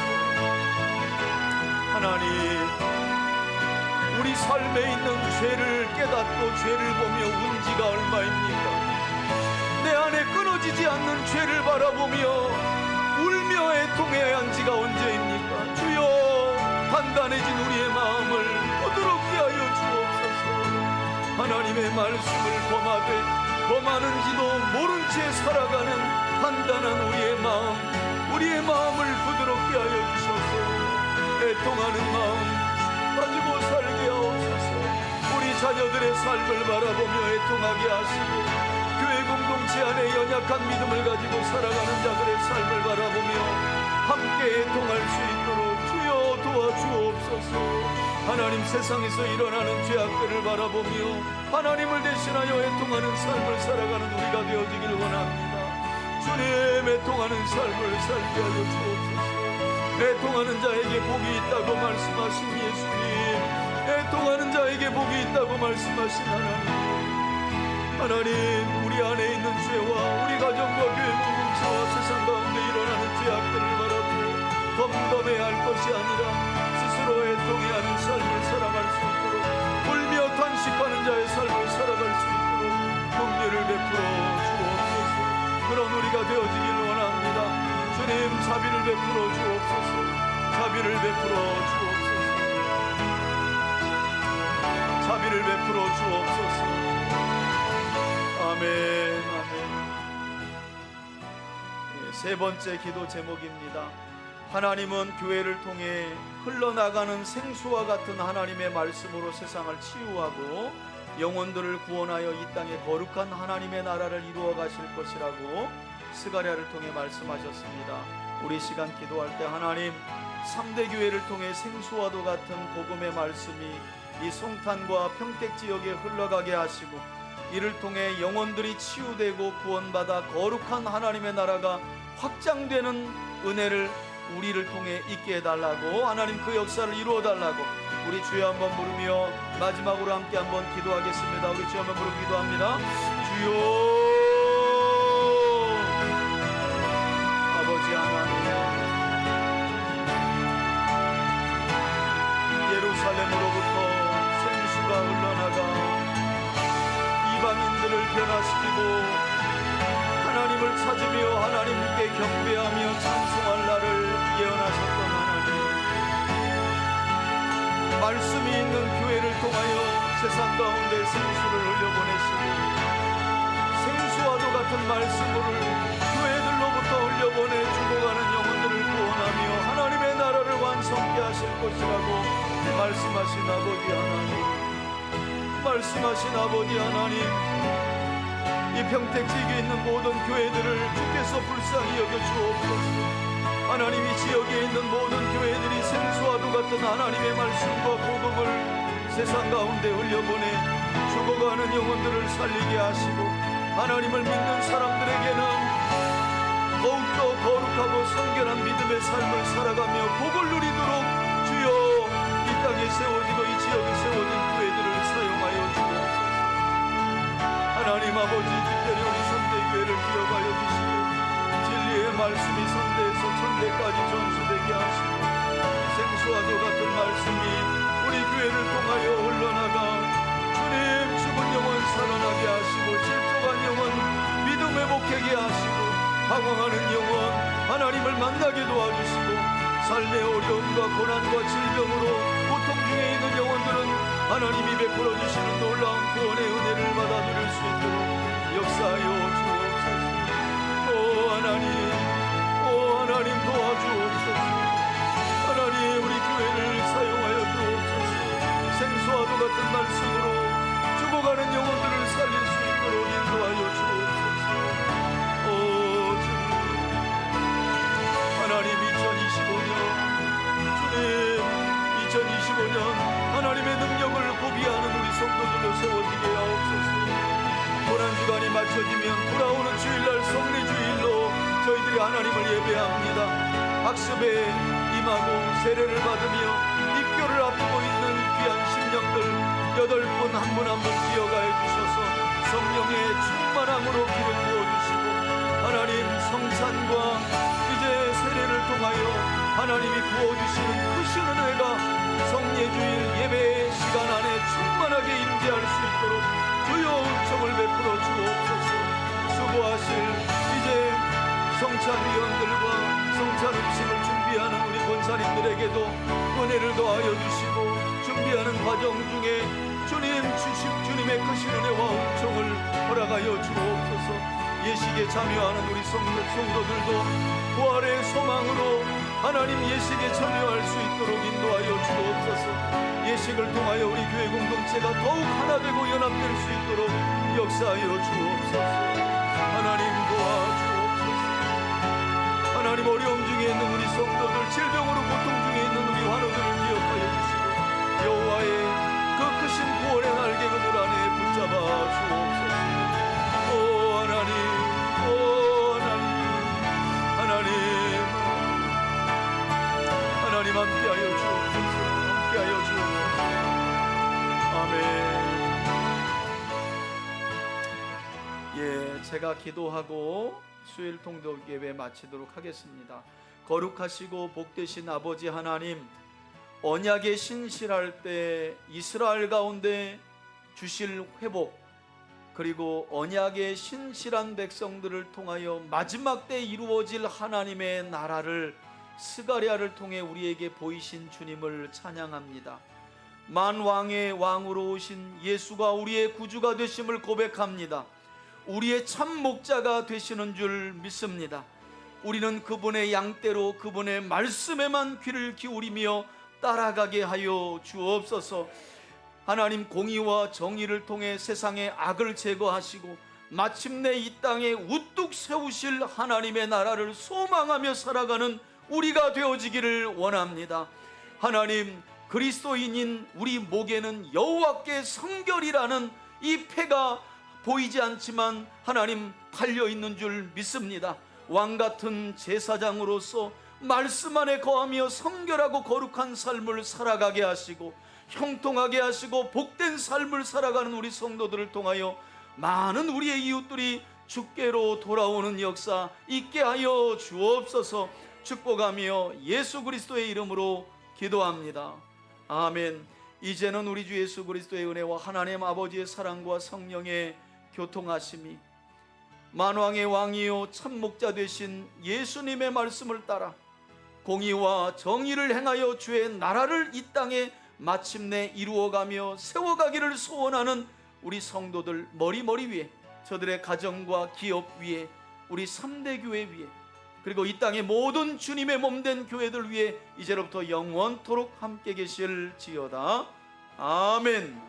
하나님, 우리 삶에 있는 죄를 깨닫고 죄를 보며 운 지가 얼마입니까? 내 안에 끊어지지 않는 죄를 바라보며 울며 애통해야 한 지가 언제입니까? 주여, 단단해진 우리의 마음을 부드럽게 하여 주옵소서. 하나님의 말씀을 범하는지도 모른 채 살아가는 단단한 우리의 마음을 부드럽게 하여 주셔서 애통하는 마음 가지고 살게 하옵소서. 우리 자녀들의 삶을 바라보며 애통하게 하시고 교회 공동체 안에 연약한 믿음을 가지고 살아가는 자들의 삶을 바라보며 함께 애통할 수 있도록 주여 도와주옵소서. 하나님, 세상에서 일어나는 죄악들을 바라보며 하나님을 대신하여 애통하는 삶을 살아가는 우리가 되어지길 원합니다. 주님, 애통하는 삶을 살게 하여 주옵소서. 애통하는 자에게 복이 있다고 말씀하신 예수님, 애통하는 자에게 복이 있다고 말씀하신 하나님, 우리 안에 있는 죄와 우리 가정과 교회 공동체와 세상 가운데 일어나는 죄악들을 바라보고 덤덤해야 할 것이 아니라 스스로 애통해야 하는 삶을 살아갈 수 있도록 울며 탄식하는 자의 삶을 살아갈 수 있도록 긍휼을 베풀어 주옵소서. 그런 우리가 되어지길 원합니다. 주님, 자비를 베풀어 주옵소서. 자비를 베풀어 주옵소서. 자비를 베풀어 주옵소서. 아멘. 세 번째 기도 제목입니다. 하나님은 교회를 통해 흘러나가는 생수와 같은 하나님의 말씀으로 세상을 치유하고 영혼들을 구원하여 이 땅에 거룩한 하나님의 나라를 이루어 가실 것이라고 스가랴를 통해 말씀하셨습니다. 우리 시간 기도할 때 하나님, 3대 교회를 통해 생수와도 같은 복음의 말씀이 이 송탄과 평택 지역에 흘러가게 하시고 이를 통해 영혼들이 치유되고 구원받아 거룩한 하나님의 나라가 확장되는 은혜를 우리를 통해 있게 해달라고, 하나님 그 역사를 이루어 달라고 우리 주여 한번 부르며 마지막으로 함께 한번 기도하겠습니다. 우리 주여 한번 부르며 기도합니다. 주여, 아버지 하나님, 예루살렘으로부터 생수가 흘러나가 이방인들을 변화시키고 하나님을 찾으며 하나님께 경배하며 찬송할 날을 예언하셨던 하나님, 말씀이 있는 교회를 통하여 세상 가운데 생수를 흘려보내시고 생수와도 같은 말씀을 교회들로부터 흘려보내 죽어가는 영혼들을 구원하며 하나님의 나라를 완성케 하실 것이라고 말씀하신 아버지 하나님, 말씀하신 아버지 하나님, 이 평택 지역에 있는 모든 교회들을 주께서 불쌍히 여겨 주옵소서. 하나님, 이 지역에 있는 모든 교회들이 생수와도 같은 하나님의 말씀과 복음을 세상 가운데 흘려보내 죽어가는 영혼들을 살리게 하시고, 하나님을 믿는 사람들에게는 더욱더 거룩하고 성결한 믿음의 삶을 살아가며 복을 누리도록 주여 이 땅에 세워지고 이 지역에 세워진 교회들을 사용하여 주옵소서. 하나님 아버지, 특별히 우리 선대교회를 기억하여 주시고 진리의 말씀이 선대에서 천대까지 전수되게 하시고 생수와도 같은 말씀이 우리 교회를 통하여 흘러나가 주님, 죽은 영혼 살아나게 하시고 실족한 영혼 믿음 회복하게 하시고 방황하는 영혼 하나님을 만나게 도와주시고 삶의 어려움과 고난과 질병으로 고통 중에 있는 영혼들은 하나님이 베풀어 주시는 놀라운 구원의 은혜를 받아 누릴 수 있도록 역사하여 주옵소서. 오 하나님 도와주옵소서. 하나님, 우리 교회를 사용하여 주옵소서. 생수와도 같은 말씀으로 죽어가는 영혼들을 살릴 수 있도록 인도하여 주옵소서. 오 주님, 하나님, 2025년 하나님의 능력을 고비하는 우리 성도들로 세워지게 하옵소서. 고난주간이 맞춰지면 돌아오는 주일날 성리주일로 저희들이 하나님을 예배합니다. 학습에 임하고 세례를 받으며 입교를 앞두고 있는 귀한 심령들 8분 한 분 한 분 기억하여 주셔서 성령의 충만함으로 기름 부어주시고, 하나님 성찬과 이제 세례를 통하여 하나님이 부어주시는 크신 은혜가 성례주일 예배의 시간 안에 충만하게 임재할 수 있도록 주여 은총을 베풀어 주옵소서. 수고하실 이제 성찬위원들과 성찬 음식을 준비하는 우리 권사님들에게도 은혜를 더하여 주시고, 준비하는 과정 중에 주님의 크신 은혜와 은총을 허락하여 주옵소서. 예식에 참여하는 우리 성도들도 부활의 소망으로 하나님 예식에 참여할 수 있도록 인도하여 주옵소서. 예식을 통하여 우리 교회 공동체가 더욱 하나 되고 연합될 수 있도록 역사하여 주옵소서. 하나님 도와주옵소서. 하나님, 어려움 중에 있는 우리 성도들, 질병으로 고통 중에 있는 우리 환우들을 기억하여 주시고 여호와의 그 크신 구원의 날개 그들 안에 붙잡아 주옵소서. 오 하나님, 하나님 함께하여 주옵소서. 함께하여 주옵소서. 아멘. 예, 제가 기도하고 수일 통독 예배 마치도록 하겠습니다. 거룩하시고 복되신 아버지 하나님, 언약에 신실할 때 이스라엘 가운데 주실 회복, 그리고 언약의 신실한 백성들을 통하여 마지막 때 이루어질 하나님의 나라를 스가랴를 통해 우리에게 보이신 주님을 찬양합니다. 만왕의 왕으로 오신 예수가 우리의 구주가 되심을 고백합니다. 우리의 참 목자가 되시는 줄 믿습니다. 우리는 그분의 양떼로 그분의 말씀에만 귀를 기울이며 따라가게 하여 주옵소서. 하나님, 공의와 정의를 통해 세상의 악을 제거하시고 마침내 이 땅에 우뚝 세우실 하나님의 나라를 소망하며 살아가는 우리가 되어지기를 원합니다. 하나님, 그리스도인인 우리 목에는 여호와께 성결이라는 이 패가 보이지 않지만 하나님 달려있는 줄 믿습니다. 왕같은 제사장으로서 말씀 안에 거하며 성결하고 거룩한 삶을 살아가게 하시고 형통하게 하시고 복된 삶을 살아가는 우리 성도들을 통하여 많은 우리의 이웃들이 주께로 돌아오는 역사 있게 하여 주옵소서. 축복하며 예수 그리스도의 이름으로 기도합니다. 아멘. 이제는 우리 주 예수 그리스도의 은혜와 하나님 아버지의 사랑과 성령의 교통하심이 만왕의 왕이요 참목자 되신 예수님의 말씀을 따라 공의와 정의를 행하여 주의 나라를 이 땅에 마침내 이루어가며 세워가기를 소원하는 우리 성도들 머리 위에, 저들의 가정과 기업 위에, 우리 3대 교회 위에, 그리고 이 땅의 모든 주님의 몸된 교회들 위에 이제로부터 영원토록 함께 계실지어다. 아멘.